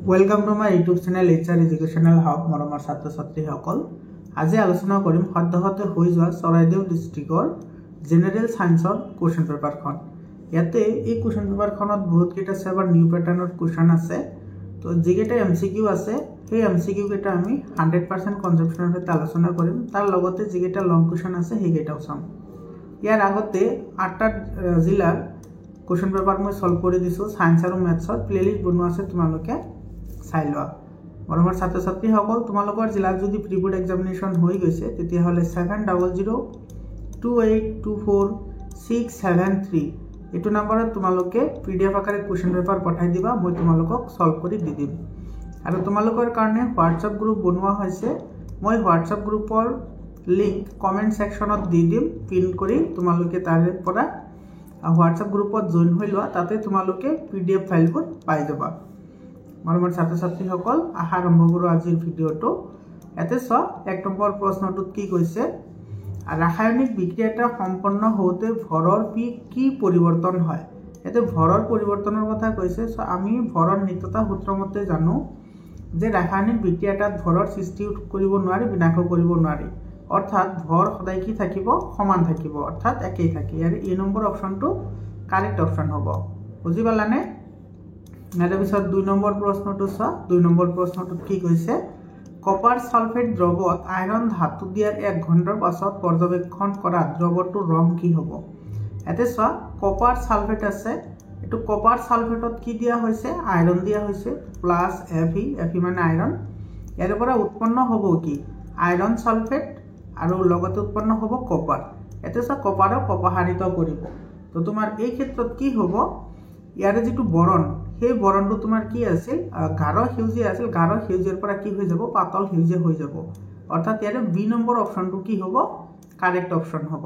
Welcome to my YouTube channel HR Educational Hub মৰমৰ ছাত্ৰ ছাত্ৰীসকল আজি আলোচনা কৰিম সদ্যহতে হৈ যোৱা চৰাইদেউ ডিস্ট্ৰিক্টৰ জেনাৰেল সায়েন্সৰ কোৱেশ্চন পেপাৰখন ইয়াতে এই কোৱেশ্চন পেপাৰখনত বহুত কেইটা সেভাৰ নিউ প্যাটাৰ্নৰ কোৱেশ্চন আছে তো যেকেটা এমসিকিউ আছে সেই এমসিকিউ কেটা আমি 100% কনসেপচনৰ সৈতে আলোচনা কৰিম তাৰ লগতে যেকেটা লং কোৱেশ্চন আছে সেইকেটাও চাম ইয়াৰ আগতে 8টা জিলাৰ কোৱেশ্চন পেপাৰ মই সলভ কৰি দিছো সায়েন্স আৰু ম্যাথছৰ প্লেলিস্ট বনোৱা আছে তোমালোকে চাই লোৱা মৰমৰ ছাত্ৰ ছাত্ৰীসকল তোমালোকৰ জিলাত যদি প্ৰি বোৰ্ড এক্সামিনেশ্যন হৈ গৈছে তেতিয়া হলে 7002824673 এটো নম্বৰত তোমালোকে পিডিএফ আকাৰে কোৱেশ্চন পেপাৰ পঠাই দিবা মই তোমালোকক সলভ কৰি দি দিম আৰু তোমালোকৰ কাৰণে হোৱাটসএপ গ্ৰুপ বনোৱা হৈছে মই হোৱাটসএপ গ্ৰুপৰ লিংক কমেন্ট সেকশনত দি দিম পিন কৰি তোমালোকে তাৰে পৰা হোৱাটসএপ গ্ৰুপত জয়েন হৈ লোৱা তাতে তোমালোকে পিডিএফ ফাইলবোৰ পাই যাবা মৰমৰ ছাত্ৰ ছাত্ৰীসকল আৰম্ভ কৰো আজিৰ ভিডিওটো এতে সব এক নম্বৰ প্ৰশ্নটোত কি কৈছে ৰাসায়নিক বিক্ৰিয়া এটা সম্পন্ন হওঁতে ভৰৰ কি পৰিৱৰ্তন হয় এতে ভৰৰ পৰিৱৰ্তনৰ কথা কৈছে সো আমি ভৰৰ নিত্যতা সূত্ৰ মতে জানো যে ৰাসায়নিক বিক্ৰিয়া এটা ভৰৰ সৃষ্টি কৰিব নোৱাৰি বিনাশ কৰিব নোৱাৰি অৰ্থাৎ ভৰ সদায় কি থাকিব সমান থাকিব অৰ্থাৎ একেই থাকে আৰু এই নম্বৰ অপচনটো কাৰেক্ট অপচন হ'ব বুজি পালানে ইয়াৰ পিছত 2 নম্বৰ প্ৰশ্নটো চোৱা 2 নম্বৰ প্ৰশ্নটোত কি কৈছে কপাৰ সালফেট দ্ৰৱত আইৰন ধাতু দিয়াৰ 1 ঘণ্টাৰ পাছত পৰ্যবেক্ষণ কৰা দ্ৰৱটোৰ ৰং কি হ'ব এতে চোৱা কপাৰ সালফেট আছে এটো কপাৰ সালফেটত কি দিয়া হৈছে আইৰন দিয়া হৈছে প্লাস Fe মানে আইৰন ইয়াৰ পৰা উৎপন্ন হ'ব কি আইৰন সালফেট আৰু লগতে উৎপন্ন হ'ব কপাৰ এতে চোৱা কপাৰক অপসাৰিত কৰিব তো তোমাৰ এই ক্ষেত্ৰত কি হ'ব ইয়াৰে যেটো বৰণ সেই বৰণটো তোমাৰ কি আছিল গাঢ় সেউজীয়া আছিল গাঢ় সেউজীয়াৰ পৰা কি হৈ যাব পাতল সেউজীয়া হৈ যাব অৰ্থাৎ ইয়াৰে বি নম্বৰ অপচনটো কি হ'ব কাৰেক্ট অপচন হ'ব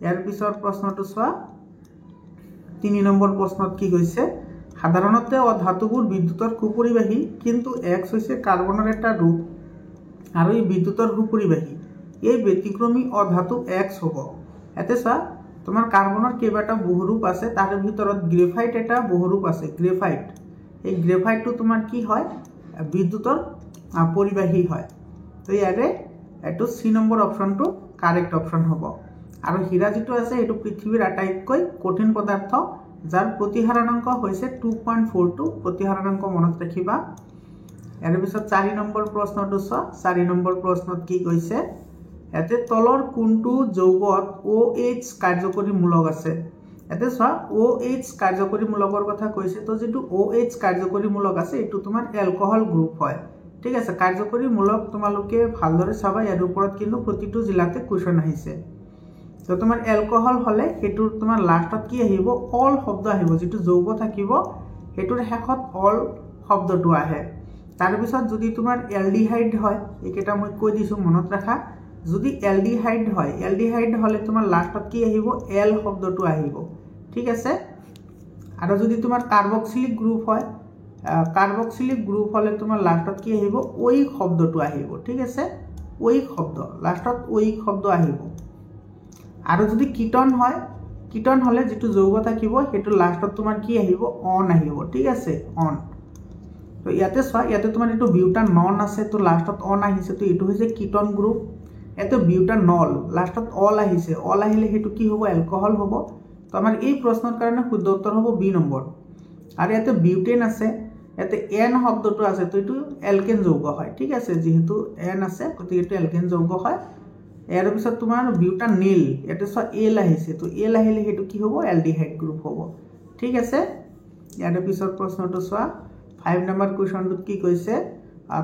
ইয়াৰ পিছৰ প্ৰশ্নটো চোৱা 3 নম্বৰ প্ৰশ্নত কি কৈছে সাধাৰণতে অধাতুবোৰ বিদ্যুতৰ সুপৰিবাহী কিন্তু X হৈছে কাৰ্বনৰ এটা ৰূপ আৰু এই বিদ্যুতৰ সুপৰিবাহী এই ব্যতিক্ৰমী অধাতু X হ'ব এতে চোৱা তোমাৰ কাৰ্বনেৰ কেইবাটা বহুৰূপ আছে তাৰ ভিতৰত গ্ৰাফাইট এটা বহুৰূপ আছে গ্ৰাফাইট এই গ্ৰাফাইটটো তোমাৰ কি হয় বিদ্যুতৰ পৰিবাহী হয় তো ইয়াৰে এটো সি নম্বৰ অপচনটো কাৰেক্ট অপচন হ'ব আৰু হীৰা যেটো আছে এটো পৃথিৱীৰ আটাইতকৈ কঠিন পদাৰ্থ যাৰ প্ৰতিহাৰণাংক হৈছে 2.42 প্ৰতিহাৰণাংক মনত ৰাখিবা ইয়াৰ পিছত 4 নম্বৰ প্ৰশ্নটো চোৱা 4 নম্বৰ প্ৰশ্নত কি কৈছে এতে তলৰ কোনটো যৌগত OH কাৰ্যকৰী মূলক আছে এতে চোৱা OH কাৰ্যকৰী মূলকৰ কথা কৈছে তো যেটো OH কাৰ্যকৰী মূলক আছে এটো তোমাৰ এলকহল গ্ৰুপ হয় ঠিক আছে কাৰ্যকৰী মূলক তোমালোকে ভালদৰে চাবা ইয়াৰ ওপৰত কিন্তু প্ৰতিটো জিলাতে কোৱেশ্চন আহিছে তো তোমাৰ এলকহল হলে হেতুৰ তোমাৰ লাষ্টত কি আহিব অল শব্দ আহিব যেটো যৌগ থাকিব হেতুৰ শেষত অল শব্দটো আহে তাৰ পিছত যদি তোমাৰ এলডিহাইড হয় একেটা মই কৈ দিছো মনত ৰাখা যদি এলডিহাইড হলে তোমাৰ লাষ্টত কি আহিব এল শব্দটো আহিব ঠিক আছে আৰু যদি তোমাৰ কাৰ্বক্সিলিক গ্ৰুপ হলে তোমাৰ লাষ্টত কি আহিব ওই শব্দটো আহিব ঠিক আছে ওই শব্দ লাষ্টত ওই শব্দ আহিব আৰু যদি কিটন হলে যেটো যৌগ থাকিব হেতু লাষ্টত তোমাৰ কি আহিব অন আহিব ঠিক আছে অন তো ইয়াতে চোৱা ইয়াতে তোমাৰ এটো বিউটানন আছে তো লাষ্টত অন আহিছে তো এটো হৈছে কিটন গ্ৰুপ এটো বিউটানল লাষ্টত অল আহিছে অল আহিলে হেতু কি হ'ব এলকহল হ'ব তো আমাৰ এই প্ৰশ্নৰ কাৰণে শুদ্ধ উত্তৰ হ'ব বি নম্বৰ আৰু ইয়াতে বিউটেন আছে ইয়াতে এন শব্দটো আছে তো এটো এলকেন যৌগ হয় ঠিক আছে যেহেতু এন আছে গতিকে এটো এলকেন যৌগ হয় ইয়াৰ পিছত তোমাৰ বিউটানিল ইয়াতে চ এল আহিছে তো এল আহিলে হেতু কি হ'ব এলডিহাইড গ্ৰুপ হ'ব ঠিক আছে ইয়াৰ পিছত প্ৰশ্নটো চোৱা 5 নম্বৰ কোৱেশ্চনটোত কি কৈছে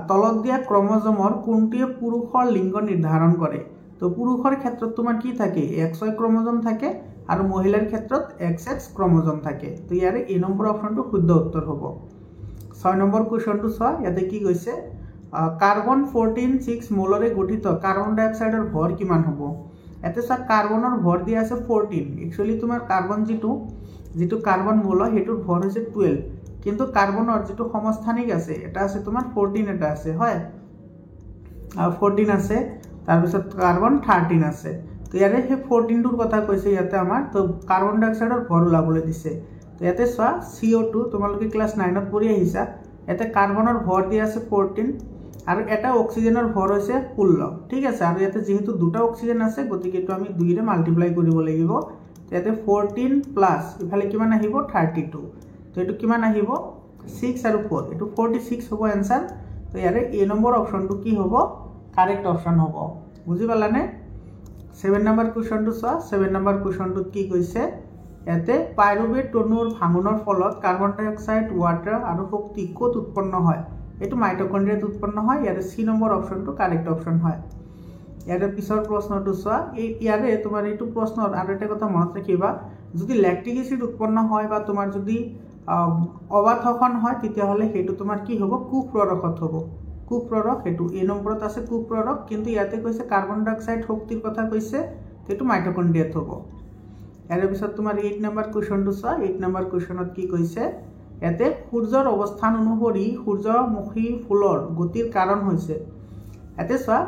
তলত দিয়া ক্ৰমোজমৰ কোনটিয়ে পুৰুষৰ লিংগ নিৰ্ধাৰণ কৰে তো পুৰুষৰ ক্ষেত্ৰত তোমাৰ কি থাকে XY ক্ৰমোজম থাকে আৰু মহিলাৰ ক্ষেত্ৰত XX ক্ৰমোজম থাকে তো ইয়াৰে এই নম্বৰ অপচনটো শুদ্ধ উত্তৰ হ'ব 6 নম্বৰ কোৱেশ্চনটো চোৱা ইয়াতে কি কৈছে কাৰ্বন 14 6 মোলৰে গঠিত কাৰ্বন ডাই অক্সাইডৰ ভৰ কিমান হ'ব এতে চোৱা কাৰ্বনৰ ভৰ দিয়া আছে 14 একচুয়ালি তোমাৰ কাৰ্বন যেটো কাৰ্বন মূল হেতুৰ ভৰ হৈছে 12 কিন্তু কাৰ্বনৰ যেটো সমস্থানিক আছে এটা আছে তোমাৰ 14 এটা আছে হয় 14 আছে তাৰ পিছত কাৰ্বন 13 আছে তো ইয়াৰে হে 14 টোৰ কথা কৈছে ইয়াতে আমাৰ তো কাৰ্বন ডাই অক্সাইডৰ ভৰ ওলাবলৈ দিছে তো ইয়াতে চোৱা CO2 তোমালোকে ক্লাস 9 ত পঢ়ি আহিছা ইয়াতে কাৰ্বনৰ ভৰ দিয়া আছে 14 আৰু এটা অক্সিজেনৰ ভৰ হৈছে 16 ঠিক আছে আৰু ইয়াতে যেহেতু দুটা অক্সিজেন আছে গতিকে এটো আমি 2 ৰে মাল্টিপ্লাই কৰিব লাগিব ইয়াতে 14 প্লাস ইফালে কিমান আহিব 32 তো এটো কিমান আহিব 6 আৰু 4 এটো 46 হ'ব आंसर তো ইয়াৰে এ নম্বৰ অপচনটো কি হ'ব কাৰেক্ট অপশন হ'ব বুজি পালানে 7 নম্বৰ কোৱেশ্চনটো চোৱা 7 নম্বৰ কোৱেশ্চনটো কি কৈছে ইয়াতে পাইৰুভেট তনুৰ ভাঙনৰ ফলত কাৰ্বন ডাই অক্সাইড ওয়াটাৰ আৰু শক্তি ক'ত উৎপন্ন হয় এটো মাইটোকন্ড্ৰিয়াত উৎপন্ন হয় ইয়াৰে সি নম্বৰ অপশনটো কাৰেক্ট অপশন হয় ইয়াৰে পিছৰ প্ৰশ্নটো চোৱা এই ইয়াৰে তোমাৰ এইটো প্ৰশ্নৰ আৰু এটা কথা মনত ৰাখিবা যদি ল্যাকটিক এসিড উৎপন্ন হয় বা তোমাৰ যদি অবাথখন হয় তেতিয়া হলে হেতু তোমাৰ কি হ'ব কুপ্ৰৰকত হ'ব কুপ্ৰৰক হেতু এ নম্বৰত আছে কুপ্ৰৰক কিন্তু ইয়াতে কৈছে কাৰ্বন ডাই অক্সাইড শক্তিৰ কথা কৈছে হেতু মাইটোকন্ড্ৰিয়াত হ'ব ইয়াৰে পিছত তোমাৰ 8 নম্বৰ কোৱেশ্চনটো চোৱা 8 নম্বৰ কোৱেশ্চনত কি কৈছে ইয়াতে সূৰ্যৰ অৱস্থান অনুসৰি সূৰ্যমুখী ফুলৰ গতিৰ কাৰণ হৈছে ইয়াতে চোৱা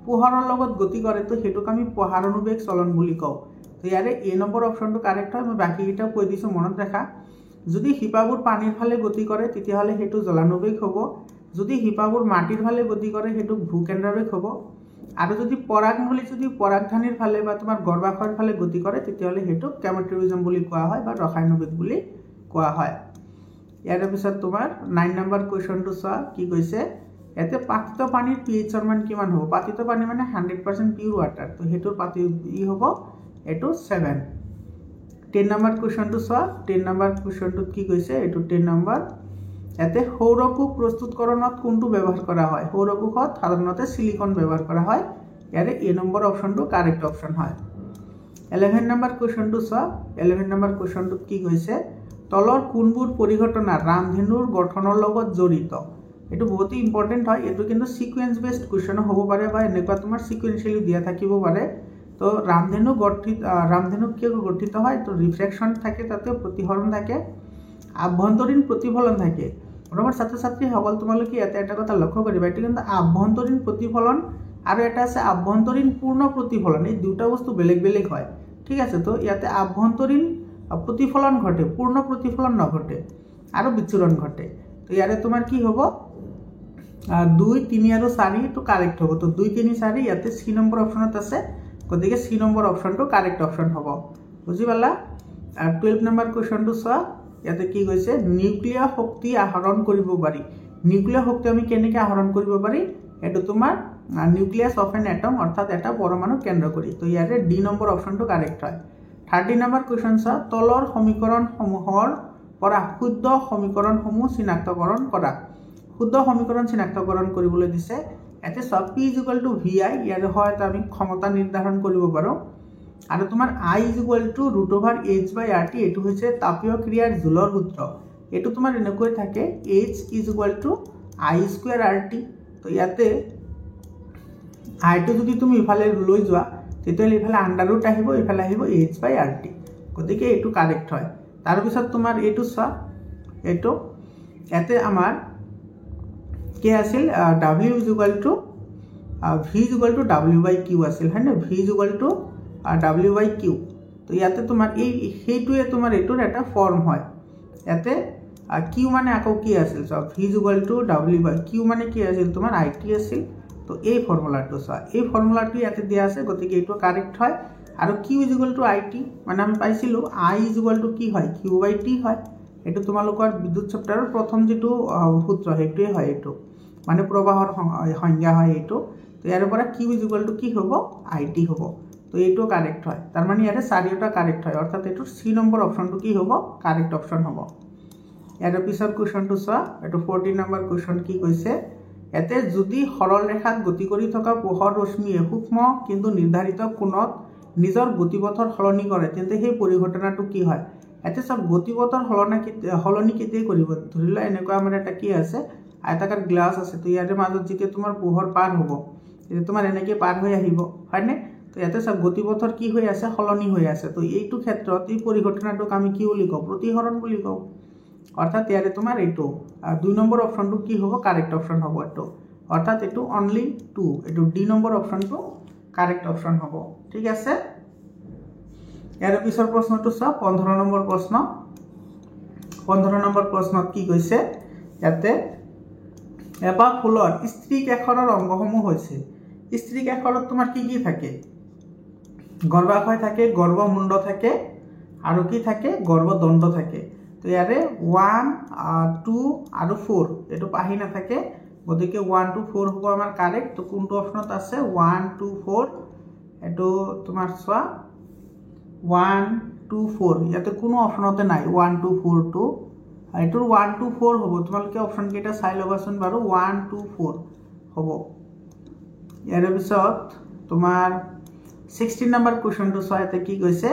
পোহৰৰ লগত গতি কৰে তো হেতুক আমি পোহৰানুবেগ চলন বুলি কওঁ তো ইয়াৰে এ নম্বৰ অপশনটো কাৰেক্ট হয় মই বাকি এটা কৈ দিছো মনত ৰাখা যদি হিপাবোৰ পানীৰ ফালে গতি কৰে তেতিয়া হলে হেতু জলানুবেগ হ'ব যদি হিপাবোৰ মাটিৰ ফালে গতি কৰে হেতু ভূকেন্দ্ৰবেগ হ'ব আৰু যদি পৰাগমূলী যদি পৰাগধানীৰ ফালে বা তোমাৰ গৰ্ভাশয়ৰ ফালে গতি কৰে তেতিয়া হলে হেতু কেমেট্ৰিজম বুলি কোৱা হয় বা ৰসায়নবেগ বুলি কোৱা হয় ইয়াৰ পিছত তোমাৰ 9 নম্বৰ কোৱেশ্চনটো চোৱা কি কৈছে এতে পাতিত পানীৰ pH ৰ মান কিমান হ'ব পাতিত পানী মানে 100% পিউৰ ওয়াটাৰ তো হেতুৰ পাতি ই হ'ব এটো 7 10 নম্বৰ কোৱেশ্চনটো চোৱা 10 নম্বৰ কোৱেশ্চনটোত কি কৈছে এটো 10 নম্বৰ এতে সৌৰকূপ প্ৰস্তুতকৰণত কোনটো ব্যৱহাৰ কৰা হয় সৌৰকূপত সাধাৰণতে সিলিকন ব্যৱহাৰ কৰা হয় ইয়াৰে এ নম্বৰ অপশনটো কাৰেক্ট অপশন হয় 11 নম্বৰ কোৱেশ্চনটো চোৱা 11 নম্বৰ কোৱেশ্চনটোত কি কৈছে তলৰ কোনবোৰ পৰিঘটনা ৰামধেনুৰ গঠনৰ লগত জড়িত এটো বহুত ইম্পৰ্টেন্ট হয় এটো কিন্তু সিকোয়েন্স বেসড কোৱেশ্চন হ'ব পাৰে বা এনেকুৱা তোমাৰ সিকোয়েন্সিয়ালি দিয়া থাকিব পাৰে তো ৰামধেনু কিয় গঠিত হয় তো ৰিফ্লেকশন থাকে তাতে প্ৰতিফলন থাকে আভ্যন্তৰীণ প্ৰতিফলন থাকে বৰবৰ ছাত্ৰ ছাত্ৰী সকল তোমালোকে এটা কথা লক্ষ্য কৰিবা এটো কিন্তু আভ্যন্তৰীণ প্ৰতিফলন আৰু এটা আছে আভ্যন্তৰীণ পূৰ্ণ প্ৰতিফলন এই দুটা বস্তু বেলেগ বেলেগ হয় ঠিক আছে তো ইয়াতে আভ্যন্তৰীণ প্ৰতিফলন ঘটে পূৰ্ণ প্ৰতিফলন নঘটে আৰু বিচৰণ ঘটে তো ইয়াৰে তোমাৰ কি হ'ব 2 3 আৰু 4 তো কাৰেক্ট হ'ব তো 2 3 4 ইয়াতে সি নম্বৰ অপশনত আছে গতিকে সি নম্বৰ অপশনটো কাৰেক্ট অপশন হ'ব বুজি পালা 12 নম্বৰ কোৱেশ্চনটো চোৱা ইয়াতে কি কৈছে নিউক্লিয়াৰ শক্তি আহৰণ কৰিব পাৰি নিউক্লিয়াৰ শক্তি আমি কেনেকৈ আহৰণ কৰিব পাৰি এটো তোমাৰ নিউক্লিয়াস অফ এন এটম অৰ্থাৎ এটা পৰমাণু কেন্দ্ৰ কৰি তো ইয়াৰে ডি নম্বৰ অপশনটো কাৰেক্ট হয় 13 নম্বৰ কোৱেশ্চন চোৱা তলৰ সমীকৰণসমূহৰ পৰা শুদ্ধ সমীকৰণসমূহ চিনাক্তকৰণ কৰা শুদ্ধ সমীকৰণ চিনাক্তকৰণ কৰিবলৈ দিছে এতে সব p = vi ইয়াৰ হয় আমি ক্ষমতা নিৰ্ধাৰণ কৰিব পাৰো আৰু তোমাৰ i √h/rt এটো হৈছে তাপীয় ক্ৰিয়াৰ জুলৰ সূত্ৰ এটো তোমাৰ এনেকৈ থাকে h = i²rt তো ইয়াতে i টো যদি তুমি ইফালে লৈ যোৱা তেতিয়ালে ইফালে আন্ডাৰ ৰুট আহিব ইফালে আহিব h/rt গতিকে এটো কাৰেক্ট হয় তাৰ পিছত তোমাৰ এটো চোৱা এটো ইয়াতে আমাৰ কি আছিল w = v = w/q আছিল হয়নে v = w/q তো ইয়াতে তোমাৰ এই হেতুয়ে তোমাৰ এটোৰ এটা ফর্ম হয় ইয়াতে q মানে আকৌ কি আছিল সব v = w/q মানে কি আছিল তোমাৰ it আছিল তো এই ফৰ্মুলাটো চোৱা এই ফৰ্মুলাটো ইয়াতে দিয়া আছে গতিকে এটো কাৰেক্ট হয় আৰু q = it মানে আমি পাইছিলো i = কি হয় q/t হয় এটো তোমালোকৰ বিদ্যুৎ চেপ্টাৰৰ প্ৰথম যেটো সূত্ৰ হেতুয়ে হয় এটো মানে প্ৰবাহৰ সংজ্ঞা হয় এটো তো ইয়াৰ পৰা q = কি হ'ব it হ'ব তো এটো কারেক্ট হয় তার মানে ইয়াৰে চাৰিটা কাৰেক্ট হয় অৰ্থাৎ এটোৰ সি নম্বৰ অপশনটো কি হ'ব কাৰেক্ট অপশন হ'ব ইয়াৰ পিছৰ কোৱেশ্চনটো চোৱা এটো 14 নম্বৰ কোৱেশ্চন কি কৈছে এতে যদি সৰল ৰেখাত গতি কৰি থকা পোহৰ ৰশ্মিয়ে সূক্ষ্ম কিন্তু নিৰ্ধাৰিত কোণত নিজৰ গতিপথৰ সলনি কৰে তেন্তে সেই পৰিঘটনাটো কি হয় এতে সব গতিপথৰ সলনি কেতিয়া কৰিব ধৰিলা এনেকুৱা আমাৰ এটা কি আছে আয়তাকাৰ গ্লাস আছে তো ইয়াৰে মাজত যেতিয়া তোমাৰ পোহৰ পাৰ হ'ব তেতিয়া তোমাৰ এনেকৈ পাৰ হৈ আহিব হয়নে তো ইয়াতে সব গতিপথৰ কি হৈ আছে সলনি হৈ আছে তো এইটো ক্ষেত্ৰত এই পৰিঘটনাটোক আমি কি বুলি কওঁ প্ৰতিহৰণ বুলি কওঁ অৰ্থাৎ ইয়াৰে তোমাৰ এইটো 2 নম্বৰ অপশনটো কি হ'ব কাৰেক্ট অপশন হ'ব এটো অৰ্থাৎ এটো অনলি 2 এটো ডি নম্বৰ অপশনটো কাৰেক্ট অপশন হ'ব ঠিক আছে ইয়াৰ পিছৰ প্ৰশ্নটো চোৱা 15 নম্বৰ প্ৰশ্ন 15 নম্বৰ প্ৰশ্নত কি কৈছে ইয়াতে এপাহ ফুলৰ স্ত্ৰীক এখৰৰ অংগসমূহ হৈছে স্ত্ৰীক এখৰত তোমাৰ কি কি থাকে গৰ্ভাশয় থাকে গৰ্ভমুণ্ড থাকে আৰু কি থাকে গৰ্ভদণ্ড থাকে তো ইয়াৰে 1 2 আৰু 4 এটো পাহি না থাকে গতিকে 1 2 4 হ'ব আমাৰ কাৰেক্ট তো কোনটো অপশনত আছে 1 2 4 এটো তোমাৰ সোৱা 1 2 4 ইয়াতে কোনো অপশনতে নাই 1 2 4 2 এটোৰ 1 2 4 হ'ব তোমালোকে অপশন কেইটা চাই লবাচোন বাৰু 1 2 4 হ'ব ইয়াৰ পিছত তোমাৰ 16 নম্বৰ কোৱেশ্চনটো চাইতে কি কৈছে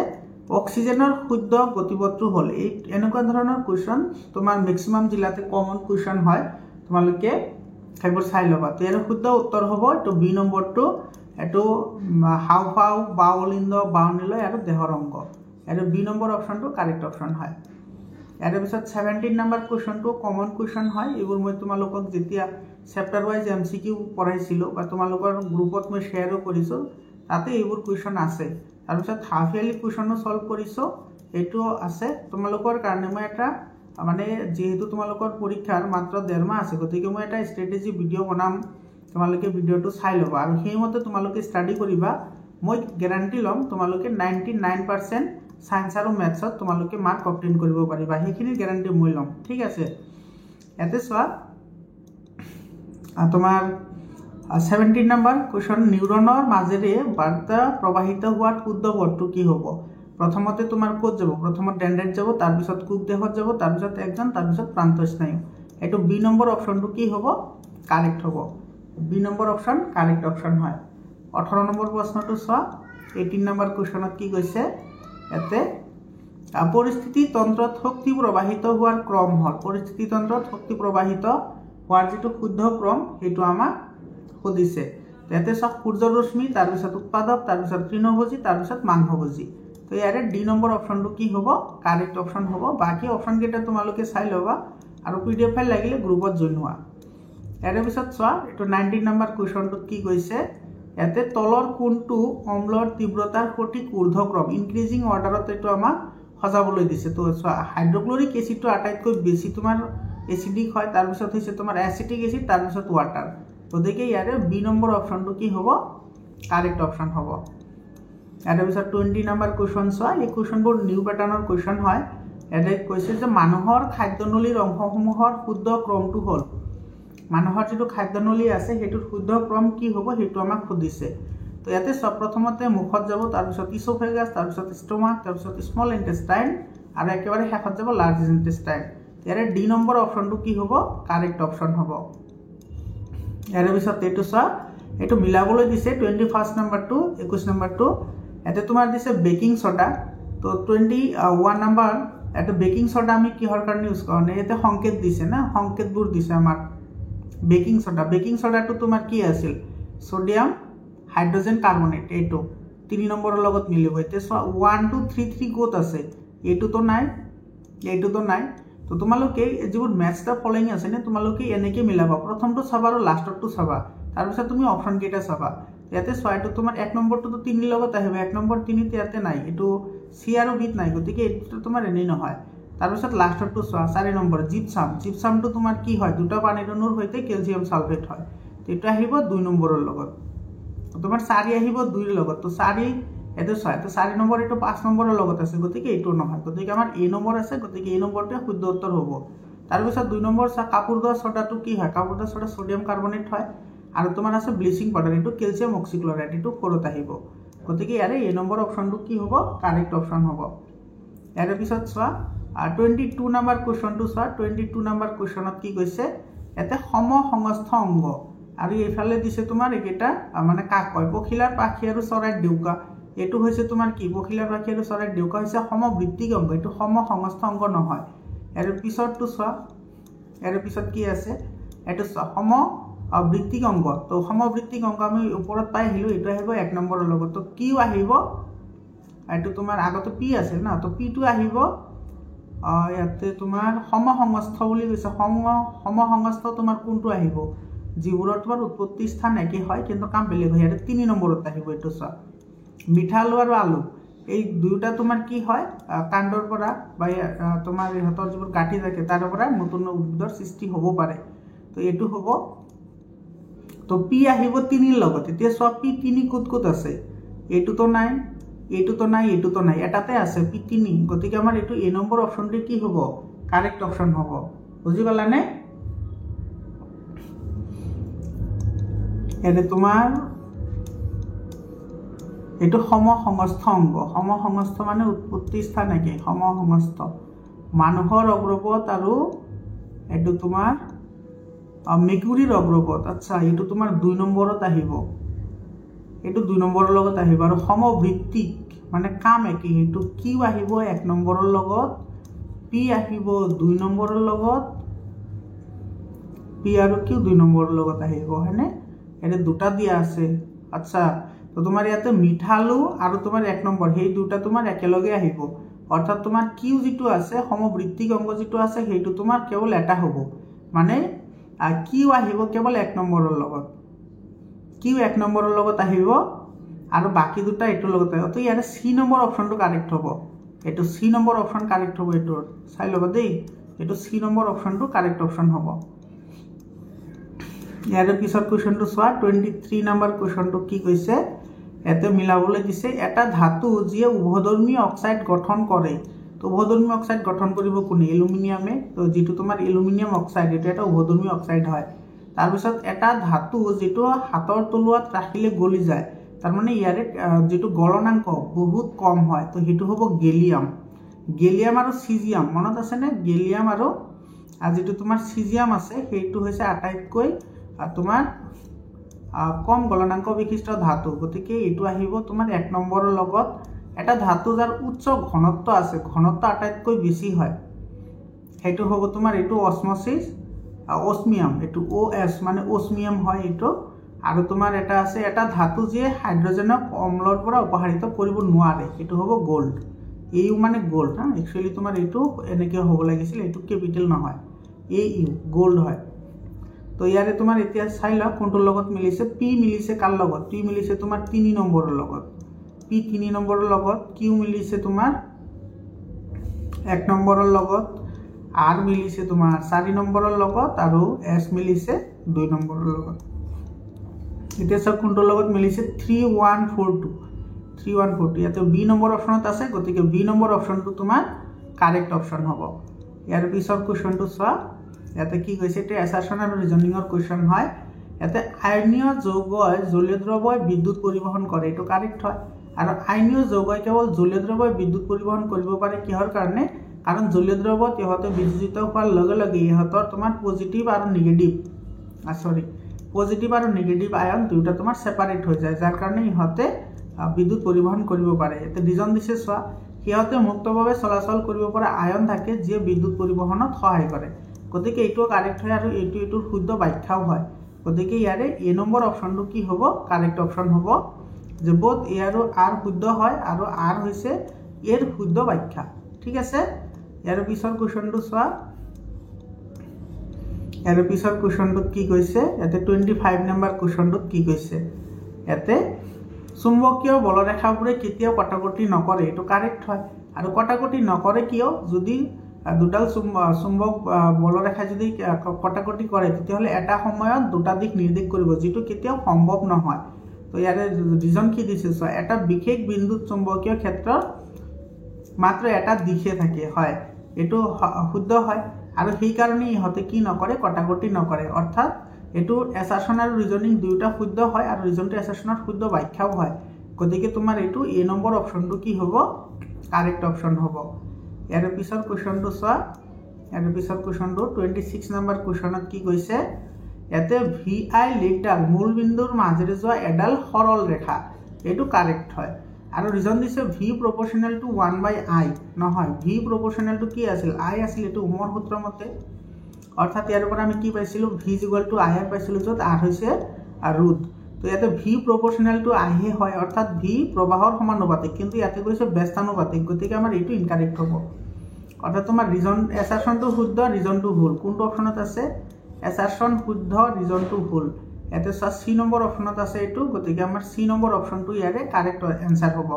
অক্সিজেনৰ শুদ্ধ গতিপথটো হল এই এনেকুৱা ধৰণৰ কোৱেশ্চন তোমাৰ ম্যাক্সিমাম জিলাতে কমন কোৱেশ্চন হয় তোমালোকে সেইবোৰ চাই লবা তো ইয়াৰ শুদ্ধ উত্তৰ হ'ব এটো বি নম্বৰটো এটো হাওফাও বাউলিন্দ বাউনিল আৰু দেহৰ অংগ এটো বি নম্বৰ অপশনটো কাৰেক্ট অপশন হয় ইয়াৰ পিছত 17 নম্বৰ কোৱেশ্চনটো কমন কোৱেশ্চন হয় এইবোৰ মই তোমালোকক যেতিয়া চেপ্টাৰ ওয়াইজ এমসিকিউ পঢ়াইছিলো বা তোমালোকৰ গ্ৰুপত মই শেয়াৰো কৰিছো তাতে এইবোৰ কোৱেশ্চন আছে তাৰ পিছত হাফ ইয়াৰলি কোৱেশ্চনো সলভ কৰিছো এটো আছে তোমালোকৰ কাৰণে মই এটা মানে যেহেতু তোমালোকৰ পৰীক্ষাৰ মাত্ৰ 1.5 মাহ আছে গতিকে মই এটা স্ট্ৰেটেজি ভিডিও বনাম তোমালোকে ভিডিওটো চাই লবা আৰু সেইমতে তোমালোকে ষ্টাডি কৰিবা মই গ্যাৰান্টি লম তোমালোকে 99% সায়েন্স আৰু ম্যাথছত তোমালোকে মাৰ্ক অবটেইন কৰিব পাৰিবা সেইখিনি গ্যাৰান্টি মই লম ঠিক আছে এতে সোৱা তোমাৰ 17 নম্বৰ কোৱেশ্চন নিউৰনৰ মাজেৰে বাৰ্তা প্ৰবাহিত হোৱাৰ শুদ্ধ পথটো কি হ'ব প্ৰথমতে তোমাৰ কোড যাব প্ৰথমত ডেন্ড্ৰাইট যাব তাৰ পিছত কুক দেহত যাব তাৰ পিছত একজন তাৰ পিছত প্ৰান্ত স্নায়ু এটো বি নম্বৰ অপশনটো কি হ'ব কাৰেক্ট হ'ব B number option correct option হয় 18 নম্বৰ প্ৰশ্নটো সোৱা 18 নম্বৰ কোৱেশ্চনত কি কৈছে এতে পৰিস্থিতি তন্ত্ৰত শক্তি প্ৰবাহিত হোৱাৰ ক্ৰম হল পৰিস্থিতি তন্ত্ৰত শক্তি প্ৰবাহিত হোৱাৰ যেটো শুদ্ধ ক্ৰম হেতু আমাক সুধিছে এতে সব সূৰ্য ৰশ্মি তাৰ পিছত উৎপাদক তাৰ পিছত তৃণভোজী তাৰ পিছত মাংসভোজী তো ইয়াৰে ডি নম্বৰ অপশনটো কি হ'ব কাৰেক্ট অপশন হ'ব বাকি অপশন কেইটা তোমালোকে চাই লবা আৰু পিডিএফ ফাইল লাগিলে গ্ৰুপত জয়েন হোৱা ইয়াৰে পিছত সোৱা এটো 19 নম্বৰ কোৱেশ্চনটো কি কৈছে এতে তলৰ কোনটো অম্লৰ তীব্ৰতাৰ সঠিক ঊৰ্ধ্বক্ৰম ইনক্ৰিজিং অৰ্ডাৰত এটো আমাক সজাবলৈ দিছে তো সোৱা হাইড্ৰক্লোৰিক এসিডটো আটাইতকৈ বেছি তোমাৰ এসিডিক হয় তাৰ পিছত হৈছে তোমাৰ এসিটিক এসিড তাৰ পিছত ওয়াটাৰ গতিকে ইয়াৰে বি নম্বৰ অপশনটো কি হ'ব কাৰেক্ট অপশন হ'ব ইয়াৰে পিছত 20 নম্বৰ কোৱেশ্চন সোৱা এই কোৱেশ্চনবোৰ নিউ প্যাটাৰ্নৰ কোৱেশ্চন হয় এতে কৈছে যে মানুহৰ খাদ্যনলীৰ অংশসমূহৰ শুদ্ধ ক্ৰমটো হল মানুহৰ যেটো খাদ্যনলী আছে হেতুৰ শুদ্ধ ক্ৰম কি হ'ব হেতু আমাক সুধিছে তো ইয়াতে সব প্ৰথমতে মুখত যাব তাৰ পিছত ইসোফেগাস তাৰ পিছত ষ্টমাক তাৰ পিছত স্মল ইন্টেষ্টাইন আৰু একেবাৰে শেষত যাব লাৰ্জ ইন্টেষ্টাইন ইয়াৰে ডি নম্বৰ অপশনটো কি হ'ব কাৰেক্ট অপশন হ'ব ইয়াৰে পিছত এটো সোৱা এটো মিলাবলৈ দিছে 21 নম্বৰটো 21 নম্বৰটো এতে তোমাৰ দিছে বেকিং সোডা তো 21 নম্বৰ এটো বেকিং সোডা আমি কিহৰ কাৰণে ইউজ কৰোঁ এতে সংকেত দিছে না সংকেতবোৰ দিছে আমাৰ বেকিং সোডাটো তোমাৰ কি আছিল সোডিয়াম হাইড্ৰোজেন কাৰ্বনেট এটো 3 নম্বৰৰ লগত মিলিব এতে 1 2 3 3 কোত আছে এটো তো নাই তো তোমালোকে যিবোৰ ম্যাথছটা ফলোইং আছে নে তোমালোকে এনেকে মিলাবা প্ৰথমটো চাবা আৰু লাষ্টৰটো চাবা তাৰ পিছত তুমি অপশন কেইটা চাবা ইয়াতে সোৱাটো তোমাৰ 1 নম্বৰটো তো 3 লগত আহিব 1 নম্বৰ 3 তে ইয়াতে নাই এটো সি আৰু বিত নাই গতিকে এটো তোমাৰ এনেই নহয় তাৰ পিছত লাষ্টৰটো সোৱা 4 নম্বৰ জিপসামটো তোমাৰ কি হয় দুটা পানীৰ অণুৰ হৈতে ক্যালসিয়াম সালফেট হয় এটো আহিব 2 নম্বৰৰ লগত তোমাৰ 4 আহিব 2 ৰ লগত তো 4 এটো সোৱা তো 4 নম্বৰ এটো 5 নম্বৰৰ লগত আছে গতিকে এটো নহয় গতিকে আমাৰ এ নম্বৰ আছে গতিকে এই নম্বৰটো শুদ্ধ উত্তৰ হ'ব তাৰ পিছত 2 নম্বৰ কাপুৰদা সোডাটো কি হয় কাপুৰদা সোডা সোডিয়াম কাৰ্বনেট হয় আৰু তোমাৰ আছে ব্লিচিং পাউডাৰ এটো ক্যালসিয়াম অক্সিক্লোৰাইড এটো ফৰত আহিব গতিকে ইয়াৰে এ নম্বৰ অপশনটো কি হ'ব কাৰেক্ট অপশন হ'ব ইয়াৰ পিছত সোৱা 22 নম্বৰ কোৱেশ্চনটো সোৱা 22 নম্বৰ কোৱেশ্চনত কি কৈছে এতে সমসংস্থ অংগ আৰু এইফালে দিছে তোমাৰ একেটা মানে কাক কয় পখিলাৰ পাখি আৰু চৰাইৰ ডেউকা এটো হৈছে তোমাৰ কি পখিলাৰ পাখি আৰু চৰাইৰ ডেউকা হৈছে সমবৃত্তিক অংগ এটো সমসংস্থ অংগ নহয় ইয়াৰ পিছতটো সোৱা ইয়াৰ পিছত কি আছে এটো সমবৃত্তিক অংগ তো সমবৃত্তিক অংগ আমি ওপৰত পাই আহিলো এটো আহিব 1 নম্বৰৰ লগত তো কিউ আহিব এটো তোমাৰ আগতে পি আছিল না তো পি টো আহিব ইয়াতে তোমাৰ সমসংস্থ বুলি কৈছে সমসংস্থ তোমাৰ কোনটো আহিব যিবোৰৰ তোমাৰ উৎপত্তি স্থান একে হয় কিন্তু কাম বেলেগ হয় ইয়াতে 3 নম্বৰত আহিব এটো সোৱা মিঠা আলু আৰু আলু এই দুয়োটা তোমাৰ কি হয় কাণ্ডৰ পৰা বা তোমাৰ ইহঁতৰ যিবোৰ গাঁঠি থাকে তাৰ পৰা নতুন উদ্ভিদৰ সৃষ্টি হ'ব পাৰে তো এইটো হ'ব তো পি আহিব 3 লগত এতিয়া সব পি 3 ক'ত আছে এইটোতো নাই এইটোতো নাই এইটোতো নাই এটাতে আছে পি 3 গতিকে আমাৰ এইটো এ নম্বৰ অপচনটো কি হ'ব কাৰেক্ট অপশন হ'ব বুঝি পালানে এতে তোমাৰ এইটো সমসমস্থ অংগ সমসমস্থ মানে উৎপত্তি স্থান নাকি সমসমস্থ মানুহৰ অগ্ৰপথ আৰু এইটো তোমাৰ মেকুৰীৰ অগ্ৰপথ আচ্ছা এইটো তোমাৰ 2 নম্বৰত আহিব এইটো 2 নম্বৰৰ লগত আহিব আৰু সমবৃত্তিক মানে কাম একি এইটো কিউ আহিব 1 নম্বৰৰ লগত পি আহিব 2 নম্বৰৰ লগত পি আৰু কিউ 2 নম্বৰৰ লগত আহিব হয়নে এনে দুটা দিয়া আছে আচ্ছা তো তোমাৰ ইয়াতে মিঠালু আৰু তোমাৰ 1 নম্বৰ সেই দুটা তোমাৰ একেলগে আহিব অৰ্থাৎ তোমাৰ কিউ যেটো আছে সমবৃত্তিক অংগ যেটো আছে সেইটো তোমাৰ কেৱল এটা হ'ব মানে কিউ আহিব কেৱল 1 নম্বৰৰ লগত কিউ 1 নম্বৰৰ লগত আহিব আৰু বাকি দুটা এটো লগত আহিব তো ইয়াৰে সি নম্বৰ অপচনটো কাৰেক্ট হ'ব এটো সি নম্বৰ অপচন কাৰেক্ট হ'ব এটো চাই লবা দেই এটো সি নম্বৰ অপচনটো কাৰেক্ট অপচন হ'ব ইয়াৰে পিছত কোৱেশ্চনটো চোৱা 23 নম্বৰ কোৱেশ্চনটো কি কৈছে এতে মিলাবলৈ দিছে এটা ধাতু যিয়ে উভধৰ্মী অক্সাইড গঠন কৰে তো উভধৰ্মী অক্সাইড গঠন কৰিব কোনে এলুমিনিয়ামে তো যেটো তোমাৰ এলুমিনিয়াম অক্সাইড এটা এটা উভধৰ্মী অক্সাইড হয় তাৰ পিছত এটা ধাতু যেটো হাতৰ তলুৱাত ৰাখিলে গলি যায় তাৰ মানে ইয়াৰে যেটো গলনাংক বহুত কম হয় তো হেতু হ'ব গেলিয়াম গেলিয়াম আৰু সিজিয়াম মনত আছে নে গেলিয়াম আৰু যেটো তোমাৰ সিজিয়াম আছে হেতু হৈছে আটাইতকৈ তোমাৰ কম গলনাংক বিশিষ্ট ধাতু গতিকে এটো আহিব তোমাৰ 1 নম্বৰৰ লগত এটা ধাতু যাৰ উচ্চ ঘনত্ব আছে ঘনত্ব আটাইতকৈ বেছি হয় হেতু হ'ব তোমাৰ এটো অসমোসিস অসমিয়াম এটো OS মানে অসমিয়াম হয় এটো আৰু তোমাৰ এটা আছে এটা ধাতু যে হাইড্ৰোজেনক অম্লৰ পৰা অপসাৰিত কৰিব নোৱাৰে এটো হ'ব গোল্ড এইউ মানে গোল্ড হা একচুয়ালি তোমাৰ এটো এনেকে হ'ব লাগিছিল এটো ক্যাপিটাল নহয় এইউ গোল্ড হয় তো ইয়াৰে তোমাৰ এতিয়া চাই ল কোনটোৰ লগত মিলিছে পি মিলিছে কাৰ লগত পি মিলিছে তোমাৰ 3 নম্বৰৰ লগত পি 3 নম্বৰৰ লগত কিউ মিলিছে তোমাৰ 1 নম্বৰৰ লগত আৰ মিলিছে তোমাৰ 4 নম্বৰৰ লগত আৰু এস মিলিছে 2 নম্বৰৰ লগত এতিয়া সব কোনটোৰ লগত মিলিছে 3142 3142 ইয়াতে বি নম্বৰ অপচনত আছে গতিকে বি নম্বৰ অপচনটো তোমাৰ কাৰেক্ট অপচন হ'ব ইয়াৰ পিছৰ কোৱেশ্চনটো চোৱা ইয়াতে কি কৈছে এটা অ্যাসাৰশন আৰু ৰিজনিংৰ কোৱেশ্চন হয় ইয়াতে আয়নীয় যৌগই জলীয় দ্ৰৱই বিদ্যুৎ পৰিবহন কৰে এটো কাৰেক্ট হয় আৰু আয়নীয় যৌগই কেৱল জলীয় দ্ৰৱই বিদ্যুৎ পৰিবহন কৰিব পাৰে কিহৰ কাৰণে কাৰণ জলীয় দ্ৰৱত ইহতে বিদ্যুৎ হোৱাৰ লগে লগে ইহতৰ তোমাৰ পজিটিভ আৰু নেগেটিভ পজিটিভ আৰু নেগেটিভ আয়ন দুটা তোমাৰ সেপাৰেট হৈ যায় যাৰ কাৰণে ইহতে বিদ্যুৎ পৰিবহন কৰিব পাৰে এতে ৰিজন দিছে চোৱা ইহতে মুক্তভাৱে চলাচল কৰিব পৰা আয়ন থাকে যে বিদ্যুৎ পৰিবহনত সহায় কৰে গতিকে এইটো কাৰেক্ট হয় আৰু এইটোৰ শুদ্ধ ব্যাখ্যাও হয় গতিকে ইয়াৰে এ নম্বৰ অপচনটো কি হ'ব কাৰেক্ট অপচন হ'ব যে বোথ এ আৰু আৰ শুদ্ধ হয় আৰু আৰ হৈছে এৰ শুদ্ধ ব্যাখ্যা ঠিক আছে ইয়াৰ পিছৰ কোৱেশ্চনটো চোৱা ইয়াৰ পিছৰ কোৱেশ্চনটো কি কৈছে ইয়াতে 25 নম্বৰ কোৱেশ্চনটো কি কৈছে ইয়াতে চুম্বকীয় বলৰেখাবোৰে কেতিয়াও কটাকটি নকৰে এটো কাৰেক্ট হয় আৰু কটাকটি নকৰে কিয় যদি দুটাল চুম্বক বলৰেখা যদি কটাকটি কৰে তেতিয়াহলে এটা সময়ত দুটা দিক নিৰ্দেশ কৰিব যেটো কেতিয়াও সম্ভৱ নহয় তো ইয়াৰে ৰিজন কি দিছে সো এটা বিশেষ বিন্দুত চুম্বকীয় ক্ষেত্ৰ মাত্ৰ এটা দিশে থাকে হয় এটো শুদ্ধ হয় আৰু সেই কাৰণে ইহতে কি নকৰে কটাকটি নকৰে অৰ্থাৎ এটো অ্যাসাৰশন আৰু ৰিজনিং দুটা শুদ্ধ হয় আৰু ৰিজনটো অ্যাসাৰশনৰ শুদ্ধ ব্যাখ্যাও হয় গতিকে তোমাৰ এটো এ নম্বৰ অপচনটো কি হ'ব কাৰেক্ট অপচন হ'ব ইয়াৰ পিছৰ কোৱেশ্চনটো চোৱা ইয়াৰ পিছৰ কোৱেশ্চনটো 26 নম্বৰ কোৱেশ্চনত কি কৈছে ইয়াতে VI লিডাল মূল বিন্দুৰ মাজেৰে যোৱা এডাল সৰল ৰেখা এটো কাৰেক্ট হয় আৰু ৰিজন দিছে V proportional to 1/I নহয় V proportional to কি আছিল I আছিল এটো ওমৰ সূত্ৰ মতে অৰ্থাৎ ইয়াৰ পৰা আমি কি পাইছিলো V = I পাইছিলো যত R হৈছে ৰুট তো ইয়াতে V proportional to I হয় অৰ্থাৎ V প্ৰবাহৰ সমানুপাতিক কিন্তু ইয়াতে কৈছে ব্যস্তানুপাতিক গতিকে আমাৰ এটো ইনকাৰেক্ট হ'ব অৰ্থাৎ তোমাৰ ৰিজন অ্যাসাৰশনটো শুদ্ধ ৰিজনটো ভুল কোনটো অপচনত আছে অ্যাসাৰশন শুদ্ধ ৰিজনটো ভুল ইয়াতে সি নম্বৰ অপচনত আছে এটো গতিকে আমাৰ সি নম্বৰ অপচনটো ইয়াৰে কাৰেক্ট আনসাৰ হ'ব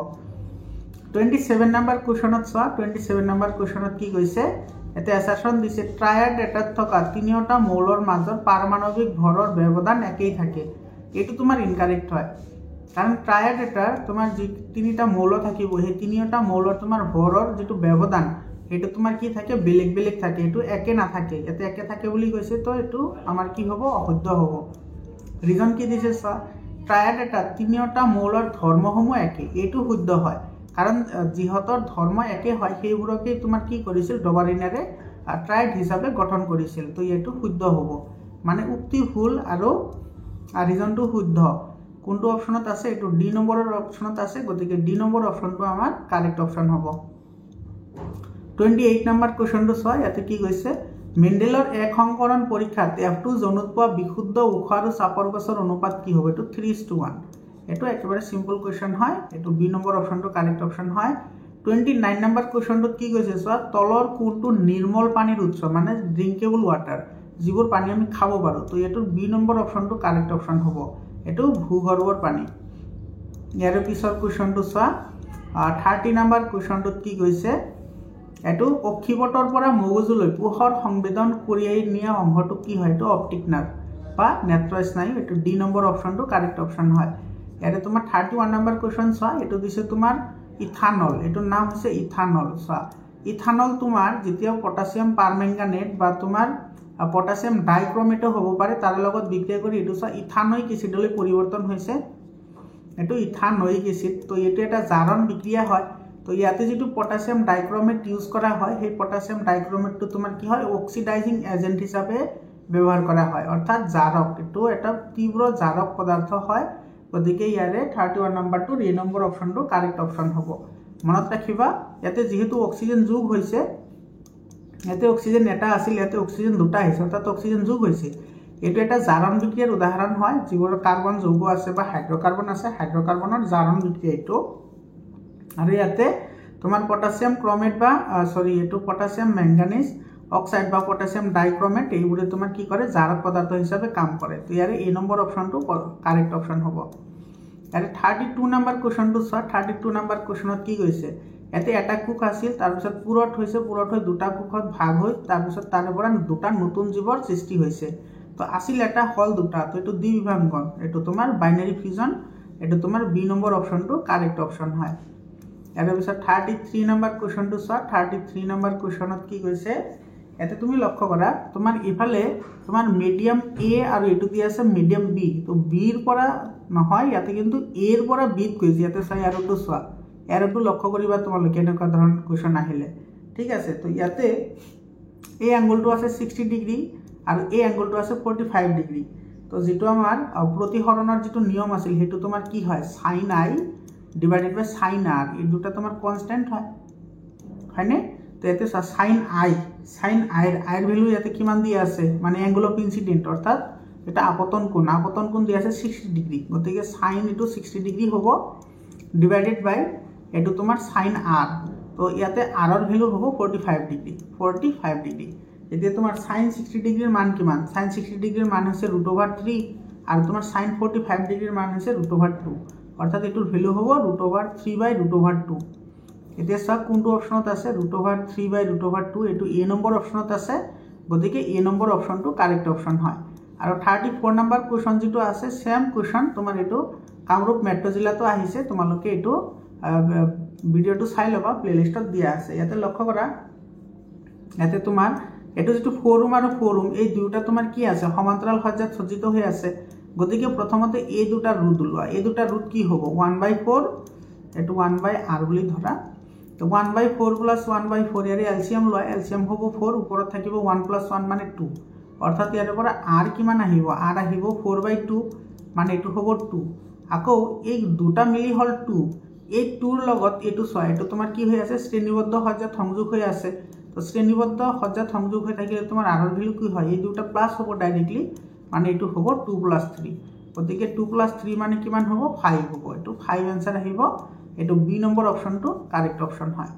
27 নম্বৰ কোৱেশ্যনত চোৱা 27 নম্বৰ কোৱেশ্যনত কি কৈছে এতে এছাৰশন দিছে ট্ৰায়াড এটাত থকা তিনিওটা মৌলৰ মাজত পাৰমাণৱিক ভৰৰ ব্যৱধান একেই থাকে এটো তোমাৰ ইনকাৰেক্ট হয় কাৰণ ট্ৰায়াড এটা তোমাৰ যি তিনিটা মৌল থাকিব সেই তিনিওটা মৌলৰ তোমাৰ ভৰৰ যেটো ব্যৱধান এটো তোমাৰ কি থাকে বেলেগ বেলেগ থাকে এটো একে না থাকে এতে একে থাকে বুলি কৈছে তো এটো আমাৰ কি হ'ব অশুদ্ধ হ'ব ৰিজন কি দিছে চোৱা ট্ৰায়াড এটা তিনিওটা মৌলৰ ধৰ্মসমূহ একে এটো শুদ্ধ হয় কাৰণ যিহতৰ ধৰ্ম একে হয় সেইবোৰকে তোমাৰ কি কৰিছিল ডবাৰিনাৰে ট্ৰায়াড হিচাপে গঠন কৰিছিল তো এটো শুদ্ধ হ'ব মানে উক্তি ভুল আৰু ৰিজনটো শুদ্ধ কোনটো অপচনত আছে এটো ডি নম্বৰৰ অপচনত আছে গতিকে ডি নম্বৰ অপচনটো আমাৰ কাৰেক্ট অপচন হ'ব 28 নম্বৰ কোৱেশ্যনটো চোৱা ইয়াতে কি কৈছে মেন্ডেলৰ এক সংকৰণ পৰীক্ষাত F2 জনুত পোৱা বিশুদ্ধ উখ আৰু চাপৰ গছৰ অনুপাত কি হ'ব এটো 3:1 এটো একেবাৰে সিম্পল কোৱেশ্যন হয় এটো বি নম্বৰ অপচনটো কাৰেক্ট অপচন হয় 29 নম্বৰ কোৱেশ্যনটো কি কৈছে চোৱা তলৰ কোনটো নিৰ্মল পানীৰ উৎস মানে ড্ৰিংকেবল ৱাটাৰ যিবোৰ পানী আমি খাব পাৰো তো এটো বি নম্বৰ অপচনটো কাৰেক্ট অপচন হ'ব এটো ভূগৰ্ভৰ পানী ইয়াৰ পিছৰ কোৱেশ্যনটো চোৱা 30 নম্বৰ কোৱেশ্যনটোত কি কৈছে এটো অক্ষিপটৰ পৰা মগজুলৈ পোহৰ সংবেদন কঢ়িয়াই নিয়া অংশটো কি হয় এটো অপটিক নাৰ্ভ বা নেত্ৰ স্নায়ু এটো ডি নম্বৰ অপচনটো কাৰেক্ট অপচন হয় ইয়াৰে তোমাৰ 31 নম্বৰ কোৱেশ্যন চোৱা এটো দিছে তোমাৰ ইথানল এটোৰ নাম হৈছে ইথানল চোৱা ইথানল তোমাৰ যেতিয়া পটাছিয়াম পাৰমেংগানেট বা তোমাৰ পটাছিয়াম ডাইক্ৰোমেটো হ'ব পাৰে তাৰ লগত বিক্ৰিয়া কৰি এটো চোৱা ইথানয়িক এচিডলৈ পৰিৱৰ্তন হৈছে এটো ইথানয়িক এচিড তো এটো এটা জাৰণ বিক্ৰিয়া হয় তো ইয়াতে যেটো পটাছিয়াম ডাইক্ৰোমেট ইউজ কৰা হয় সেই পটাছিয়াম ডাইক্ৰোমেটটো তোমাৰ কি হয় অক্সিডাইজিং এজেন্ট হিচাপে ব্যৱহাৰ কৰা হয় অৰ্থাৎ জাৰক এটো এটা তীব্ৰ জাৰক পদাৰ্থ হয় গতিকে ইয়াৰে 31 নম্বৰটো এ নম্বৰ অপচনটো কাৰেক্ট অপচন হ'ব মনত ৰাখিবা ইয়াতে যেহেতু অক্সিজেন যোগ হৈছে ইয়াতে অক্সিজেন এটা আছিল ইয়াতে অক্সিজেন দুটা আহিছে অৰ্থাৎ অক্সিজেন যোগ হৈছে এটো এটা জাৰণ বিক্ৰিয়াৰ উদাহৰণ হয় যিবোৰ কাৰ্বন যৌগ আছে বা হাইড্ৰকাৰ্বন আছে হাইড্ৰকাৰ্বনৰ জাৰণ বিক্ৰিয়া এটো আৰু ইয়াতে তোমাৰ পটাছিয়াম ক্ৰোমেট বা এটো পটাছিয়াম ম্যাঙ্গানিজ অক্সাইড বা পটাছিয়াম ডাইক্ৰোমেট এইবোৰে তোমাৰ কি কৰে জাৰক পদাৰ্থ হিচাপে কাম কৰে তো ইয়াৰে এ নম্বৰ অপচনটো কাৰেক্ট অপচন হ'ব ইয়াৰে 32 নম্বৰ কোৱেশ্যনটো চোৱা 32 নম্বৰ কোৱেশ্যনত কি কৈছে এতে এটা কুক আছিল তাৰ পিছত পুৰট হৈছে পুৰট হৈ দুটা কুকত ভাগ হৈ তাৰ পিছত তাৰে পৰা দুটা নতুন জীৱৰ সৃষ্টি হৈছে তো আছিল এটা হল দুটা তো এটো দ্বিবিভাজন এটো তোমাৰ বাইনাৰি ফিউজন এটো তোমাৰ বি নম্বৰ অপচনটো কাৰেক্ট অপচন হয় ইয়াৰ পিছত 33 নম্বৰ কোৱেশ্যনটো চোৱা 33 নম্বৰ কোৱেশ্যনত কি কৈছে এতে তুমি লক্ষ্য কৰা তোমাৰ ইফালে তোমাৰ মিডিয়াম এ আৰু এটো দি আছে মিডিয়াম বি তো বি এৰ পৰা নহয় ইয়াতে কিন্তু এ এৰ পৰা বি ত গৈছে ইয়াতে চাই আৰুটো চোৱা এৰটো লক্ষ্য কৰিবা তোমালোকে এনেকুৱা ধৰণ কোৱেশ্যন আহিলে ঠিক আছে তো ইয়াতে এই এংগলটো আছে 60 ডিগ্ৰী আৰু এই এংগলটো আছে 45 ডিগ্ৰী তো যেটো আমাৰ প্ৰতিহৰণৰ যেটো নিয়ম আছিল হেতু তোমাৰ কি হয় sin i divided by sin r এই দুটা তোমাৰ কনস্ট্যান্ট হয় হয়নে তো এতে sin i এর ভ্যালু ইয়াতে কিমান দি আছে মানে অ্যাঙ্গেল অফ ইনসিডেন্ট অর্থাৎ এটা আপতন কোণ দি আছে 60 ডিগ্ৰী গতিকে sin এটো 60 ডিগ্ৰী হ'ব ডিভাইডেড বাই এটো তোমাৰ sin r তো ইয়াতে r এৰ ভ্যালু হ'ব 45 ডিগ্ৰী এতিয়া তোমাৰ sin 60 ডিগ্ৰীৰ মান কিমান sin 60 ডিগ্ৰীৰ মান হৈছে √3 আৰু তোমাৰ sin 45 ডিগ্ৰীৰ মান হৈছে √2 অৰ্থাৎ এটোৰ ভ্যালু হ'ব √3/√2 এতিয়া সব কোনটো অপচনত আছে √3/√2 এটো এ নম্বৰ অপচনত আছে গতিকে এ নম্বৰ অপচনটো কাৰেক্ট অপচন হয় আৰু 34 নম্বৰ কোৱেশ্যন যেটো আছে সেম কোৱেশ্যন তোমাৰ এটো কামৰূপ মেট্ৰ' জিলাতো আহিছে তোমালোকে এটো ভিডিওটো চাই লবা প্লেলিষ্টত দিয়া আছে ইয়াতে লক্ষ্য কৰা ইয়াতে তোমাৰ এটো যেটো ফোৰুম আৰু ফোৰুম এই দুটা তোমাৰ কি আছে সমান্তৰাল সজ্জাত সজ্জিত হৈ আছে গতিকে প্ৰথমতে এই দুটা ৰুট উলোৱা এই দুটা ৰুট কি হ'ব 1/4 এটো 1/r বুলি ধৰা তো 1/4 + 1/4 এৰ এলসিয়াম লয় এলসিয়াম হ'ব 4 ওপৰত থাকিব 1 + 1 মানে 2 অৰ্থাৎ ইয়াৰ পৰা r কিমান আহিব r আহিব 4/2 মানে এটো হ'ব 2 আকৌ এই দুটা মিলি হল 2 এই 2 ৰ লগত এটো ছয় এটো তোমাৰ কি হৈ আছে শ্ৰেণীবদ্ধ সজ্জাত সংযোগ হৈ আছে তো শ্ৰেণীবদ্ধ সজ্জাত সংযোগ হৈ থাকিলে তোমাৰ r এৰ ভ্যালু কি হয় এই দুটা প্লাস হ'ব ডাইৰেক্টলি মানে এটো হ'ব 2 + 3 গতিকে 2 + 3 মানে কিমান হ'ব 5 হ'ব এটো 5 आंसर আহিব এটো বি নম্বৰ অপচনটো কাৰেক্ট অপচন হয়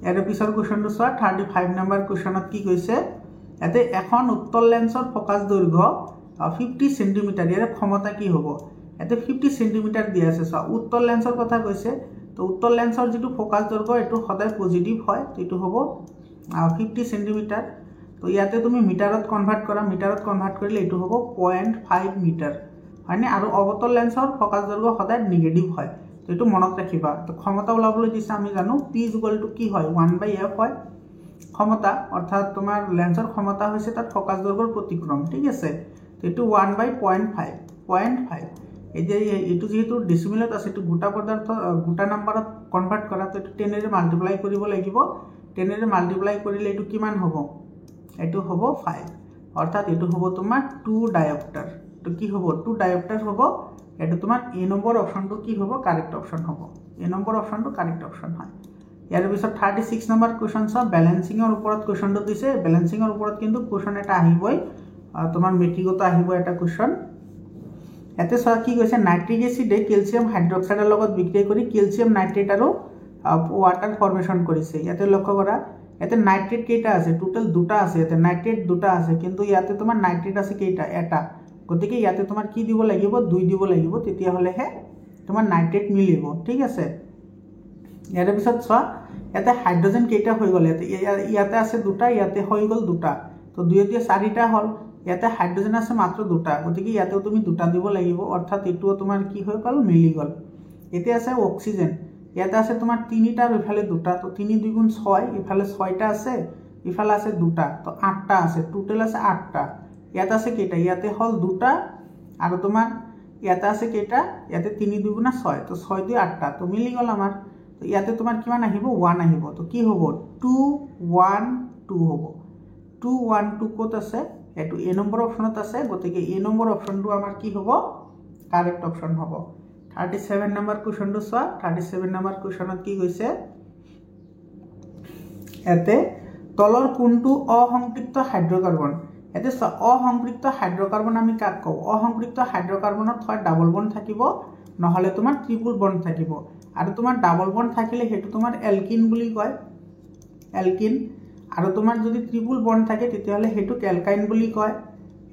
এৰ পিছৰ কোৱেশ্যনটো চোৱা 35 নম্বৰ কোৱেশ্যনত কি কৈছে এতে এখন উত্তল লেন্সৰ ফোকাস দৈৰ্ঘ্য 50 সেমি এৰ ক্ষমতা কি হ'ব এতে 50 সেমি দিয়া আছে চোৱা উত্তল লেন্সৰ কথা কৈছে তো উত্তল লেন্সৰ যিটো ফোকাস দৈৰ্ঘ্য এটো সদায় পজিটিভ হয় তো এটো হ'ব 50 সেন্টিমিটাৰ তো ইয়াতে তুমি মিটাৰত কনভাৰ্ট কৰা মিটাৰত কনভাৰ্ট কৰিলে এটো হ'ব 0.5 মিটাৰ হয়নে আৰু অবতল লেন্সৰ ফোকাস দৈৰ্ঘ্য সদায় নেগেটিভ হয় তো এটো মনত ৰাখিবা তো ক্ষমতা ওলাবলৈ দিছে আমি জানো p কি হয় 1/f হয় ক্ষমতা অর্থাৎ তোমার লেন্সৰ ক্ষমতা হৈছে তাত ফোকাস দৈৰ্ঘ্যৰ প্ৰতিক্ৰম ঠিক আছে তো এটো 1/0.5 এই যে এটো যেহেতু ডেসিমেলত আছে এটো গোটা পদাৰ্থ গোটা নম্বৰত কনভাৰ্ট কৰা তো 10 এৰে মাল্টিপ্লাই কৰিব লাগিব 10 এৰে মাল্টিপ্লাই কৰিলে এটো কিমান হ'ব এটো হ'ব 5 অৰ্থাৎ এটো হ'ব তোমাৰ 2 ডায়োপ্টাৰ তো কি হ'ব 2 ডায়োপ্টাৰ হ'ব এটো তোমাৰ এ নম্বৰ অপশনটো কি হ'ব কাৰেক্ট অপশন হ'ব এ নম্বৰ অপশনটো কাৰেক্ট অপশন হয় ইয়াৰ পিছত 36 নম্বৰ কোৱেশ্চন সব ব্যালেন্সিংৰ ওপৰত কোৱেশ্চনটো দিছে ব্যালেন্সিংৰ ওপৰত কিন্তু কোৱেশ্চন এটা আহিবই তোমাৰ মেট্ৰিকত আহিব এটা কোৱেশ্চন এতে সব কি কৈছে নাইট্ৰিক এসিডে ক্যালসিয়াম হাইড্ৰক্সাইডৰ লগত বিক্ৰিয়া কৰি ক্যালসিয়াম নাইট্ৰেট আৰু ওয়াটাৰ ফৰ্মেশন কৰিছে ইয়াতে লক্ষ্য কৰা এতে নাইট্ৰেট কেইটা আছে টোটাল দুটা আছে এতে নাইট্ৰেট দুটা আছে কিন্তু ইয়াতে তোমাৰ নাইট্ৰেট আছে কেইটা এটা গতিকে ইয়াতে তোমাৰ কি দিব লাগিব 2 দিব লাগিব তেতিয়া হলে হে তোমাৰ নাইট্ৰেট মিলিব ঠিক আছে ইয়াৰ পিছত চোৱা এতে হাইড্ৰোজেন কেইটা হৈ গল ইয়াতে আছে দুটা ইয়াতে হৈ গল দুটা তো 2 দিয়ে 4টা হল ইয়াতে হাইড্ৰোজেন আছে মাত্ৰ দুটা গতিকে ইয়াতেও তুমি দুটা দিব লাগিব অৰ্থাৎ এটো তোমাৰ কি হৈ গল মিলি গল এতে আছে অক্সিজেন ইয়াতে আছে তোমাৰ 3টা আৰু ইফালে দুটা তো 3 2 গুণ 6 ইফালে 6টা আছে ইফালে আছে দুটা তো 8টা আছে টোটাল আছে 8টা ইয়াতে আছে কেইটা ইয়াতে হল দুটা আৰু তোমাৰ ইয়াতে আছে কেইটা ইয়াতে 3 2 গুণ 6 তো 6 2 8টা তো মিলি গল আমাৰ তো ইয়াতে তোমাৰ কিমান আহিব 1 আহিব তো কি হ'ব 2 1 2 হ'ব 2 1 2 কত আছে এটো এ নম্বৰ অপশনত আছে গতিকে এ নম্বৰ অপশনটো আমাৰ কি হ'ব কাৰেক্ট অপশন হ'ব 37 নম্বৰ কোৱেশ্চনটো চোৱা 37 নম্বৰ কোৱেশ্চনত কি কৈছে এতে তলৰ কোনটো অসংপৃক্ত হাইড্ৰকাৰ্বন এতে অসংপৃক্ত হাইড্ৰকাৰ্বন আমি কাক কও অসংপৃক্ত হাইড্ৰকাৰ্বনত হয় ডাবল বন্ড থাকিব নহলে তোমাৰ ট্ৰিপল বন্ড থাকিব আৰু তোমাৰ ডাবল বন্ড থাকিলে হেতু তোমাৰ এলকিন বুলি কয় এলকিন আৰু তোমাৰ যদি ট্ৰিপল বন্ড থাকে তেতিয়া হলে হেতু এলকাইন বুলি কয়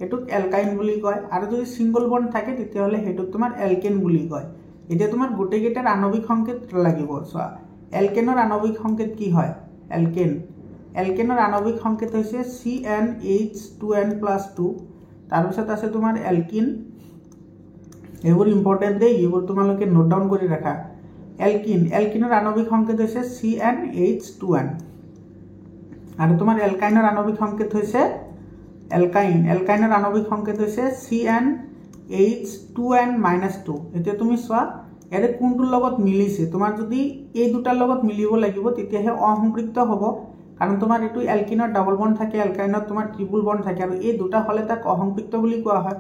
হেতু এলকাইন বুলি কয় আৰু যদি সিঙ্গল বন্ড থাকে তেতিয়া হলে হেতু তোমাৰ এলকেন বুলি কয় এতিয়া তোমাৰ গোটেইকেইটাৰ আণবিক সংকেত লাগিব চোৱা এলকেনৰ আণবিক সংকেত কি হয় এলকেন এলকেনৰ আণবিক সংকেত হৈছে CnH2n+2 তাৰ পিছত আছে তোমাৰ এলকিন এবোৰ ইম্পৰ্টেন্ট দেই এবোৰ তোমালোকে নোট ডাউন কৰি ৰাখা এলকিন এলকিনৰ আণবিক সংকেত হৈছে CnH2n আৰু তোমাৰ এলকাইনৰ আণবিক সংকেত হৈছে এলকাইন এলকাইনৰ আণবিক সংকেত হৈছে CnH2n-2 এতিয়া তুমি চোৱা এৰে কোনটোৰ লগত মিলিছে তোমাৰ যদি এই দুটাৰ লগত মিলিব লাগিব তেতিয়াহে অসংপৃক্ত হ'ব কাৰণ তোমাৰ এটো এলকিনৰ ডাবল বন্ড থাকে এলকাইনত তোমাৰ ট্ৰিপল বন্ড থাকে আৰু এই দুটা হলে তাক অসংপৃক্ত বুলি কোৱা হয়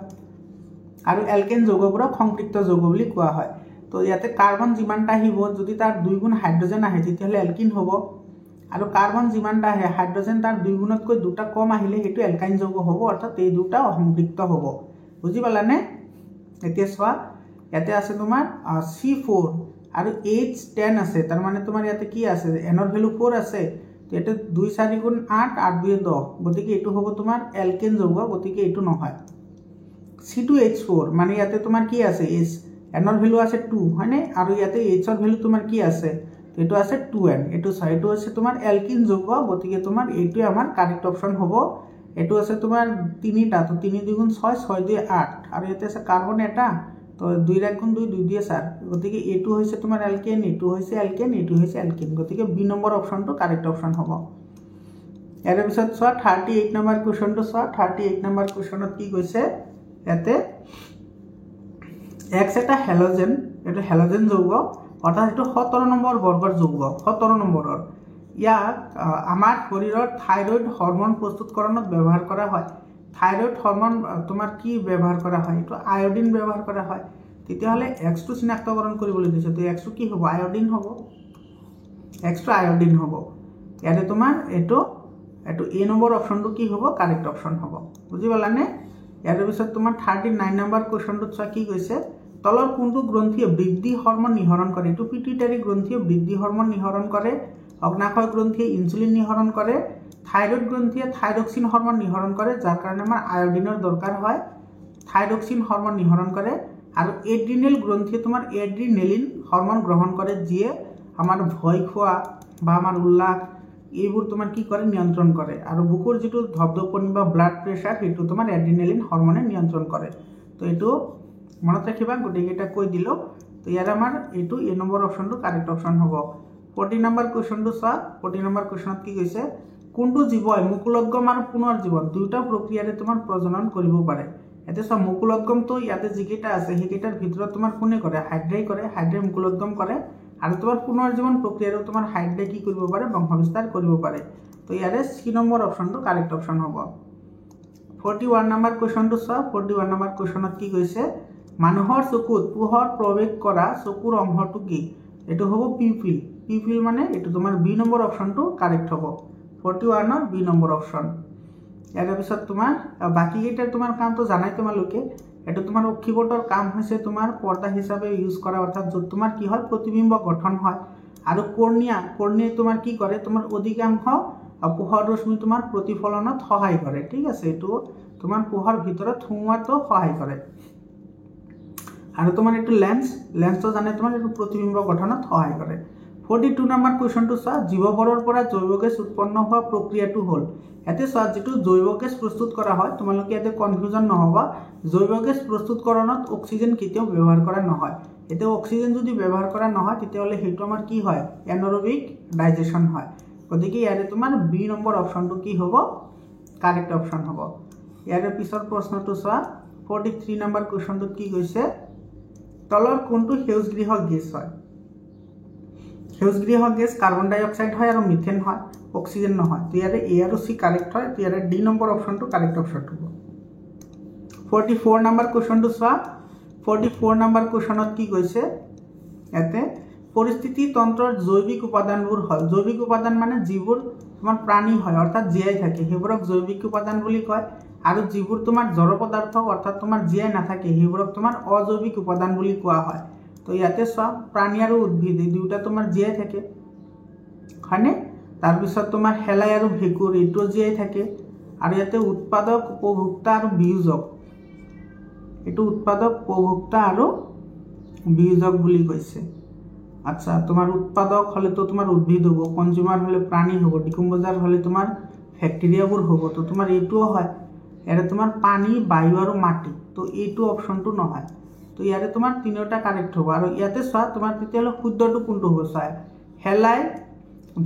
আৰু এলকেন যৌগবোৰক সংপৃক্ত যৌগ বুলি কোৱা হয় তো ইয়াতে কাৰ্বন যিমানটা আহিব যদি তাৰ 2 গুণ হাইড্ৰোজেন আহে তেতিয়াহলে এলকিন হ'ব আৰু কাৰ্বন যিমানটা আহে হাইড্ৰোজেন তাৰ 2 গুণতকৈ দুটা কম আহিলে হেতু এলকাইন যৌগ হ'ব অৰ্থাৎ এই দুটা অসংপৃক্ত হ'ব বুজি পালানে এতিয়া চোৱা ইয়াতে আছে তোমাৰ C4 আৰু H10 আছে তাৰ মানে তোমাৰ ইয়াতে কি আছে এনৰ ভ্যালু 4 আছে তো এটা 2 4 গুণ 8 8 2 10 গতিকে এটো হ'ব তোমাৰ এলকেন যৌগ গতিকে এটো নহয় C2H4 মানে ইয়াতে তোমাৰ কি আছে H এনৰ ভ্যালু আছে 2 হয়নে আৰু ইয়াতে H ৰ ভ্যালু তোমাৰ কি আছে এটো আছে 2n এটো সাইটো আছে তোমাৰ এলকিন যৌগ গতিকে তোমাৰ এটো আমাৰ কাৰেক্ট অপশন হ'ব এটো আছে তোমাৰ 3টা তো 3 2 গুণ 6 6 2 8 আৰু ইয়াতে আছে কাৰ্বন এটা তো 2 1 গুণ 2 2 দিয়ে 4 গতিকে এটো হৈছে তোমাৰ এলকেন এটো হৈছে এলকেন এটো হৈছে এলকেন গতিকে বি নম্বৰ অপশনটো কাৰেক্ট অপশন হ'ব ইয়াৰ পিছত চোৱা 38 নম্বৰ কোৱেশ্চনটো চোৱা 38 নম্বৰ কোৱেশ্চনত কি কৈছে ইয়াতে X এটা হেলোজেন এটো হেলোজেন যৌগ অৰ্থাৎ এটো 17 নম্বৰ বৰ্গৰ যৌগ 17 নম্বৰৰ ইয়াক আমাৰ শৰীৰৰ থাইৰয়েড হৰমোন প্ৰস্তুতকৰণত ব্যৱহাৰ কৰা হয় থাইৰয়েড হৰমোন তোমাৰ কি ব্যৱহাৰ কৰা হয় এটো আয়োডিন ব্যৱহাৰ কৰা হয় তেতিয়া হলে X টো চিনাক্তকৰণ কৰিবলৈ দিছে তো X টো কি হ'ব আয়োডিন হ'ব X টো আয়োডিন হ'ব ইয়াতে তোমাৰ এটো এ নম্বৰ অপশনটো কি হ'ব কাৰেক্ট অপশন হ'ব বুজি পালানে ইয়াৰ পিছত তোমাৰ 39 নম্বৰ কোৱেশ্চনটো চোৱা কি কৈছে তলৰ কোনটো গ্ৰন্থিয়ে বৃদ্ধি হৰমোন নিহৰণ কৰে এটো পিটুইটাৰি গ্ৰন্থিয়ে বৃদ্ধি হৰমোন নিহৰণ কৰে অগ্নাশয় গ্ৰন্থিয়ে ইনসুলিন নিহৰণ কৰে থাইৰয়েড গ্ৰন্থিয়ে থাইৰক্সিন হৰমোন নিহৰণ কৰে যাৰ কাৰণে আমাৰ আয়োডিনৰ দৰকাৰ হয় থাইৰক্সিন হৰমোন নিহৰণ কৰে আৰু এড্ৰিনেল গ্ৰন্থিয়ে তোমাৰ এড্ৰিনেলিন হৰমোন গ্ৰহণ কৰে যিয়ে আমাৰ ভয় খোৱা বা আমাৰ উল্লাস এইবোৰ তোমাৰ কি কৰে নিয়ন্ত্ৰণ কৰে আৰু বুকুৰ যেটো ধপধপনি বা ব্লাড প্ৰেছাৰ সেইটো তোমাৰ এড্ৰিনালিন হৰমনে নিয়ন্ত্ৰণ কৰে তো এইটো মনত ৰাখিবা গটেকেইটা কৈ দিলো তো ইয়াৰ আমাৰ এইটো এ নম্বৰ অপশনটো কাৰেক্ট অপশন হ'ব 40 নম্বৰ কোৱেশ্চনটো চোৱা 40 নম্বৰ কোৱেশ্চনত কি কৈছে কোনটো জীৱই মুকুলোদ্গম আৰু পুনৰ্জীৱন দুটা প্ৰক্ৰিয়াৰে তোমাৰ প্ৰজনন কৰিব পাৰে এতে সব মুকুলোদ্গমটো ইয়াতে যিকেইটা আছে সেইকেইটাৰ ভিতৰত তোমাৰ কোনে কৰে হাইড্ৰাই কৰে হাইড্ৰাই মুকুলোদ্গম কৰে আৰু তোমাৰ পুনৰ্জীৱন প্ৰক্ৰিয়াৰে তোমাৰ হাইড্ৰাই কি কৰিব পাৰে বংশবিস্তাৰ কৰিব পাৰে তো ইয়াৰে সি নম্বৰ অপশনটো কাৰেক্ট অপশন হ'ব 41 নম্বৰ কোৱেশ্চনটো চোৱা 41 নম্বৰ কোৱেশ্চনত কি কৈছে মানুহৰ চকুত পোহৰ প্ৰৱেশ কৰা চকুৰ অংশটো কি এটো হ'ব পিউপিল পিউপিল মানে এটো তোমাৰ বি নম্বৰ অপশনটো কাৰেক্ট হ'ব 41 ৰ বি নম্বৰ অপশন ইয়াৰ পিছত তোমাৰ বাকি কেইটা তোমাৰ কামটো জানাই তোমালোকে এটো তোমাৰ অক্ষিপটৰ কাম হৈছে তোমাৰ পৰ্দা হিচাপে ইউজ কৰা অৰ্থাৎ যত তোমাৰ কি হয় প্ৰতিবিম্ব গঠন হয় আৰু কৰ্নিয়া তোমাৰ কি কৰে তোমাৰ অধিকাংশ পোহৰ ৰশ্মি তোমাৰ প্ৰতিফলনত সহায় কৰে ঠিক আছে এটো তোমাৰ পোহৰ ভিতৰত সোমোৱাটো সহায় কৰে আৰু তোমাৰ এটো লেন্সটো জানে তোমাৰ এটো প্ৰতিবিম্ব গঠনত সহায় কৰে 42 নম্বৰ কোৱেশ্চনটো চোৱা জীৱবৰৰ পৰা জৈৱ গেছ উৎপন্ন হোৱা প্ৰক্ৰিয়াটো হ'ল এতে চোৱা যেটো জৈৱ গেছ প্ৰস্তুত কৰা হয় তোমালোকে এতে কনফিউজন নহবা জৈৱ গেছ প্ৰস্তুতকৰণত অক্সিজেন কেতিয়াও ব্যৱহাৰ কৰা নহয় এতে অক্সিজেন যদি ব্যৱহাৰ কৰা নহয় তেতিয়াহলে হেতু আমাৰ কি হয় এনাৰবিক ডাইজেশন হয় গতিকে ইয়াৰে তোমাৰ বি নম্বৰ অপশনটো কি হ'ব কাৰেক্ট অপশন হ'ব ইয়াৰে পিছৰ প্ৰশ্নটো চোৱা 43 নম্বৰ কোৱেশ্চনটো কি কৈছে তলৰ কোনটো সেউজগৃহ গেছ হয় সেউজগৃহ গেছ কাৰ্বন ডাই অক্সাইড হয় আৰু মিথেন হয় অক্সিজেন নহয় তো ইয়াৰে এ আৰু সি কাৰেক্ট হয় তো ইয়াৰে ডি নম্বৰ অপশনটো কাৰেক্ট অপশন হ'ব 44 নম্বৰ কোৱেশ্চনটো চোৱা 44 নম্বৰ কোৱেশ্চনত কি কৈছে এতে পৰিস্থিতি তন্ত্ৰৰ জৈৱিক উপাদানবোৰ হয় জৈৱিক উপাদান মানে যিবোৰ তোমাৰ প্ৰাণী হয় অৰ্থাৎ জীয়াই থাকে সেইবোৰক জৈৱিক উপাদান বুলি কয় আৰু যিবোৰ তোমাৰ জড় পদাৰ্থ অৰ্থাৎ তোমাৰ জীয়াই নাথাকে সেইবোৰক তোমাৰ অজৈৱিক উপাদান বুলি কোৱা হয় তো ইয়াতে চোৱা প্ৰাণী আৰু উদ্ভিদ এই দুটা তোমাৰ জীয়াই থাকে হয়নে তাৰ পিছত তোমাৰ হেলাই আৰু ভেকুৰ এটো জীয়াই থাকে আৰু ইয়াতে উৎপাদক উপভোক্তা আৰু বিয়োজক এটো উৎপাদক উপভোক্তা আৰু বিয়োজক বুলি কৈছে আচ্ছা তোমাৰ উৎপাদক হলে তো তোমাৰ উদ্ভিদ হ'ব কনজিউমাৰ হলে প্ৰাণী হ'ব ডিকম্পোজাৰ হলে তোমাৰ ব্যাকটেৰিয়াবোৰ হ'ব তো তোমাৰ এটোও হয় এৰে তোমাৰ পানী বায়ু আৰু মাটি তো এটো অপশনটো নহয় তো ইয়াৰে তোমাৰ তিনিটা কাৰেক্ট হ'ব আৰু ইয়াতে চোৱা তোমাৰ তেতিয়ালে শুদ্ধটো কোনটো হ'ব চাই হেলাই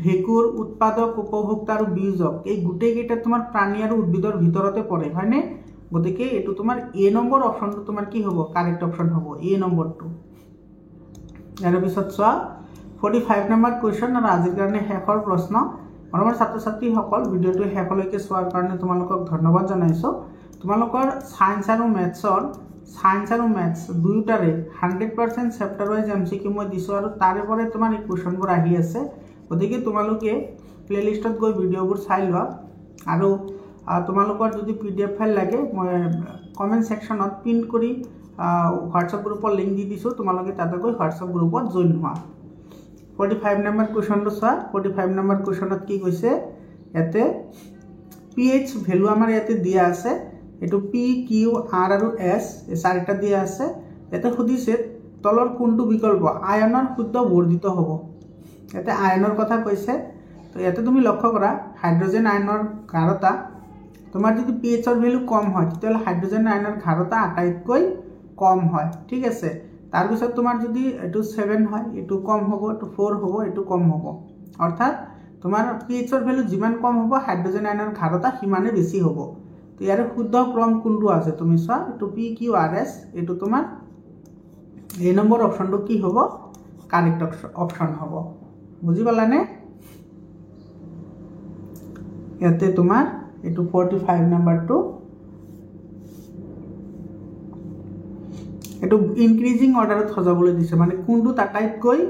ভেকুৰ উৎপাদক উপভোক্তা আৰু বিয়োজক এই গুটেই কেইটা তোমাৰ প্ৰাণী আৰু উদ্ভিদৰ ভিতৰতে পৰে হয়নে গতিকে এটো তোমাৰ এ নম্বৰ অপশনটো তোমাৰ কি হ'ব কাৰেক্ট অপশন হ'ব এ নম্বৰটো ইয়াৰ পিছত চোৱা 45 নম্বৰ কোৱেশ্চন আৰু আজিৰ কাৰণে শেষৰ প্ৰশ্ন মৰমৰ ছাত্ৰ ছাত্ৰী সকল ভিডিওটো শেষলৈকে চোৱাৰ কাৰণে তোমালোকক ধন্যবাদ জনাইছো তোমালোকৰ সায়েন্স আৰু ম্যাথছ দুইটাৰে 100% চেপ্টাৰ ওয়াইজ এমসিকিউ মই দিছো আৰু তাৰে পৰা তোমাৰ এই কোৱেশ্চনবোৰ আহি আছে গতিকে তোমালোকে প্লেলিষ্টত গৈ ভিডিওবোৰ চাই লোৱা আৰু তোমালোকৰ যদি পিডিএফ ফাইল লাগে মই কমেন্ট সেকশনত পিন কৰি WhatsApp গ্ৰুপৰ লিংক দি দিছো তোমালোকে তাতে গৈ WhatsApp গ্ৰুপত জয়েন হোৱা 45 নম্বৰ কোৱেশ্চনটো চোৱা 45 নম্বৰ কোৱেশ্চনত কি কৈছে ইয়াতে pH ভ্যালু আমাৰ ইয়াতে দিয়া আছে এটো P Q R আৰু S এই চাৰিটা দিয়া আছে ইয়াতে সুধিছে তলৰ কোনটো বিকল্প আয়নৰ শুদ্ধ বৰ্ধিত হ'ব ইয়াতে আয়নৰ কথা কৈছে তো ইয়াতে তুমি লক্ষ্য কৰা হাইড্ৰোজেন আয়নৰ গাঢ়তা তোমাৰ যদি pH ৰ ভ্যালু কম হয় তেতিয়াহলে হাইড্ৰোজেন আয়নৰ গাঢ়তা আটাইতকৈ কম হয় ঠিক আছে তাৰ পিছত তোমাৰ যদি এটো 7 হয় এটো কম হ'ব এটো 4 হ'ব এটো কম হ'ব অৰ্থাৎ তোমাৰ pH ৰ ভ্যালু যিমান কম হ'ব হাইড্ৰোজেন আয়নৰ গাঢ়তা সিমানে বেছি হ'ব তো ইয়াৰ শুদ্ধ ক্ৰম কোনটো আছে তুমি চোৱা এটো P Q R S এটো তোমাৰ এ নম্বৰ অপশনটো কি হ'ব কাৰেক্ট অপশন হ'ব বুজি পালানে ইয়াতে তোমাৰ এটো 45 নম্বৰটো এটো ইনক্ৰিজিং অৰ্ডাৰত সজাবলৈ দিছে মানে কোনটো আটাইতকৈ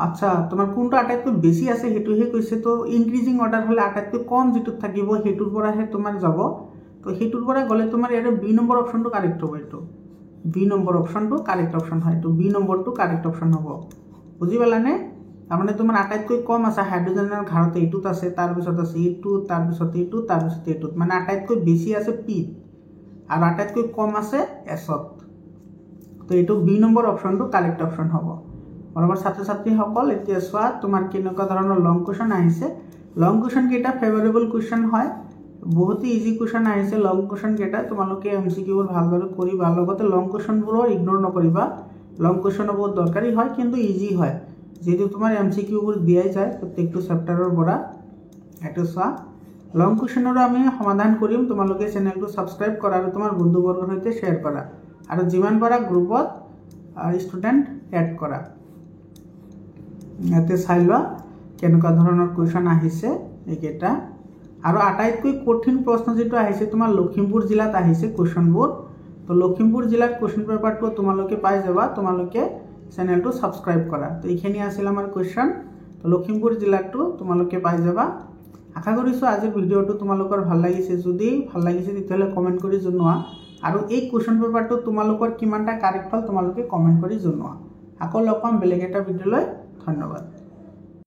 আচ্ছা তোমাৰ কোনটো আটাইতকৈ বেছি আছে হেতুহে কৈছে তো ইনক্ৰিজিং অৰ্ডাৰ হলে আটাইতকৈ কম যেটো থাকিব হেতুৰ পৰাহে তোমাৰ যাব তো হেতুৰ পৰা গলে তোমাৰ ইয়াৰ বি নম্বৰ অপশনটো কাৰেক্ট হ'ব এটো বি নম্বৰ অপশনটো কাৰেক্ট অপশন হয় তো বি নম্বৰটো কাৰেক্ট অপশন হ'ব বুজি পালানে তাৰমানে তোমাৰ আটাইতকৈ কম আছে হাইড্ৰোজেনৰ ঘাৰতে এটুত আছে তাৰ পিছত আছে এটু তাৰ পিছত এটু তাৰ পিছত এটুত মানে আটাইতকৈ বেছি আছে পি আৰু আটাইতকৈ কম আছে এছত তো এটো বি নম্বৰ অপশনটো কাৰেক্ট অপশন হ'ব মৰমৰ ছাত্ৰ ছাত্ৰীসকল এতিয়া চোৱা তোমাৰ কেনেকুৱা ধৰণৰ লং কুৱেশ্যন আহিছে লং কুৱেশ্যন কেইটা ফেভাৰেবল কুৱেশ্যন হয় বহুত ইজি কুৱেশ্যন আহিছে লং কুৱেশ্যন কেইটা তোমালোকে এমসিকিউবোৰ ভালদৰে কৰিবা লগতে লং কুৱেশ্যনবোৰৰ ইগনোৰ নকৰিবা লং কুৱেশ্যন বহুত দৰকাৰী হয় কিন্তু ইজি হয় যেহেতু তোমাৰ এমসিকিউবোৰ দিয়াই যায় প্ৰত্যেকটো চেপ্টাৰৰ পৰা এটা চোৱা লং কুৱেশ্যনৰ আমি সমাধান কৰিম তোমালোকে চেনেলটো সাবস্ক্ৰাইব কৰা আৰু তোমাৰ বন্ধুবৰ্গৰ সৈতে শ্বেয়াৰ কৰা আৰু যিমান পাৰা গ্ৰুপত ষ্টুডেণ্ট এড কৰা ইয়াতে চাই লোৱা কেনেকুৱা ধৰণৰ কুৱেশ্যন আহিছে এইকেইটা আৰু আটাইতকৈ কঠিন প্ৰশ্ন যেটো আহিছে তোমাৰ লখিমপুৰ জিলাত আহিছে কুৱেশ্যনবোৰ তো লখিমপুৰ জিলাত কুৱেশ্যন পেপাৰটো তোমালোকে পাই যাবা তোমালোকে চেনেলটো সাবস্ক্ৰাইব কৰা তো এইখিনি আছিল আমাৰ কুৱেশ্যন তো লখিমপুৰ জিলাটো তোমালোকে পাই যাবা আশা কৰিছো আজিৰ ভিডিওটো তোমালোকৰ ভাল লাগিছে যদি ভাল লাগিছে তেতিয়ালে কমেন্ট কৰি জনোৱা আৰু এই কুৱেশ্যন পেপাৰটো তোমালোকৰ কিমানটা কাৰেক্ট হল তোমালোকে কমেন্ট কৰি জনোৱা আকৌ লগ পাম বেলেগ এটা ভিডিওলৈ ধন্যবাদ